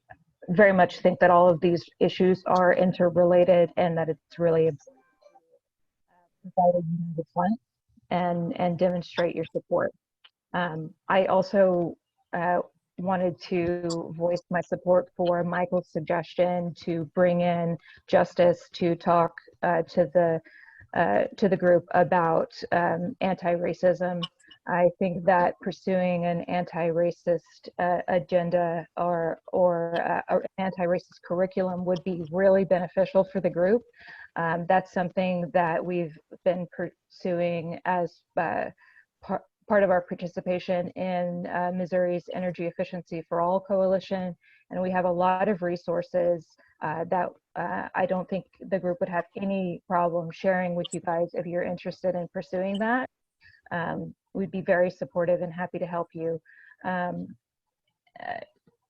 very much think that all of these issues are interrelated, and that it's really about a united front and demonstrate your support. I also wanted to voice my support for Michael's suggestion to bring in Justice to talk to the group about anti-racism. I think that pursuing an anti-racist agenda or anti-racist curriculum would be really beneficial for the group. That's something that we've been pursuing as part of our participation in Missouri's Energy Efficiency for All Coalition. And we have a lot of resources that I don't think the group would have any problem sharing with you guys if you're interested in pursuing that. We'd be very supportive and happy to help you. And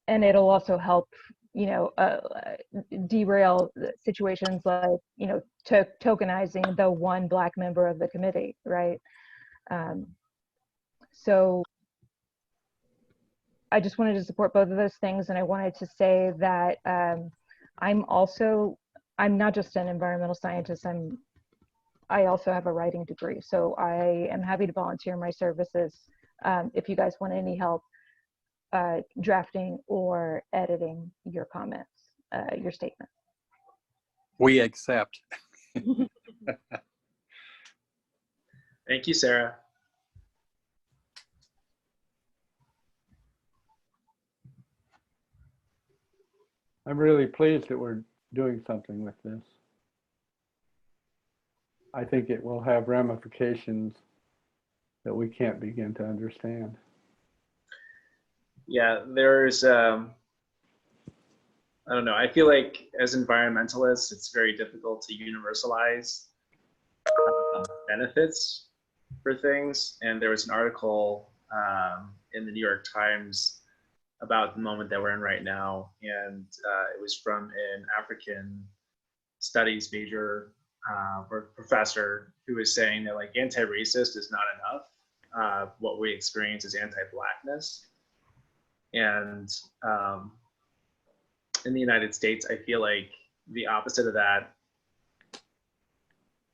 it'll also help, you know, derail situations like, you know, tokenizing the one Black member of the committee, right? So I just wanted to support both of those things. And I wanted to say that I'm not just an environmental scientist, I also have a writing degree. So I am happy to volunteer my services if you guys want any help drafting or editing your comments, your statement. We accept. Thank you, Sarah. I'm really pleased that we're doing something with this. I think it will have ramifications that we can't begin to understand. Yeah, there's, I don't know, I feel like as environmentalists, it's very difficult to universalize benefits for things. And there was an article in the New York Times about the moment that we're in right now. And it was from an African studies major or professor who was saying that like anti-racist is not enough. What we experience is anti-Blackness. And in the United States, I feel like the opposite of that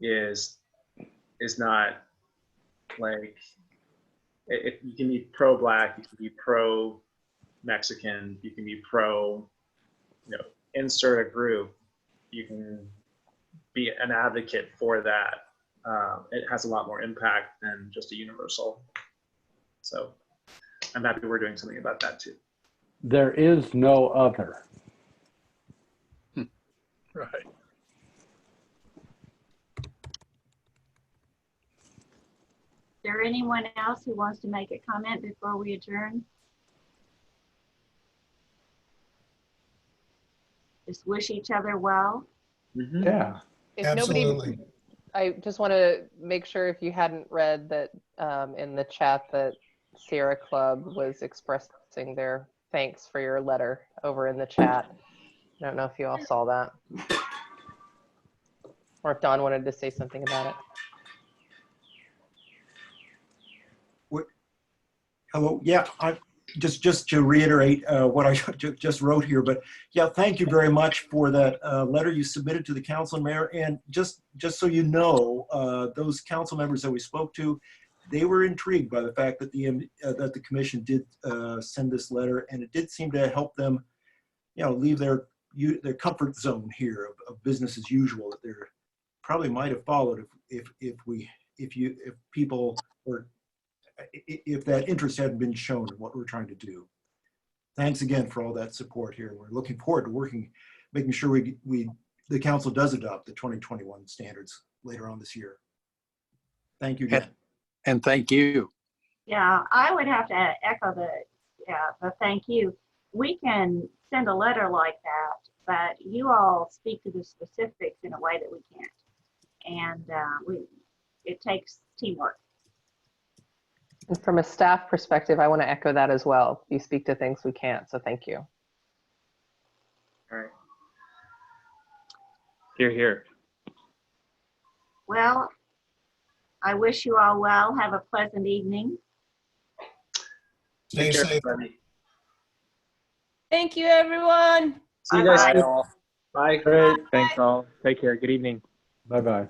is not like, you can be pro-Black, you can be pro-Mexican, you can be pro, you know, insert a group, you can be an advocate for that. It has a lot more impact than just a universal. So I'm happy we're doing something about that too. There is no other. Right. Is there anyone else who wants to make a comment before we adjourn? Just wish each other well. Mm-hmm. Yeah. If Absolutely. nobody, I just want to make sure if you hadn't read that in the chat that Sierra Club was expressing their thanks for your letter over in the chat. I don't know if you all saw that. Or if Don wanted to say something about it. Hello. Yeah, I just to reiterate what I just wrote here, but yeah, thank you very much for that letter you submitted to the council and mayor. And just so you know, those council members that we spoke to, they were intrigued by the fact that the commission did send this letter, and it did seem to help them, you know, leave their comfort zone here of business as usual that they probably might have followed if people were if that interest hadn't been shown in what we're trying to do. Thanks again for all that support here. We're looking forward to making sure the council does adopt the 2021 standards later on this year. Thank you again. And thank you. Yeah, I would have to echo the thank you. We can send a letter like that, but you all speak to the specifics in a way that we can't. And it takes teamwork. And from a staff perspective, I want to echo that as well. You speak to things we can't, so thank you. All right. Hear, hear. Well, I wish you all well. Have a pleasant evening. Stay safe. Thank you, everyone. See you guys Bye-bye. soon. Bye. Great. Thanks all. Take care. Good evening. Bye-bye.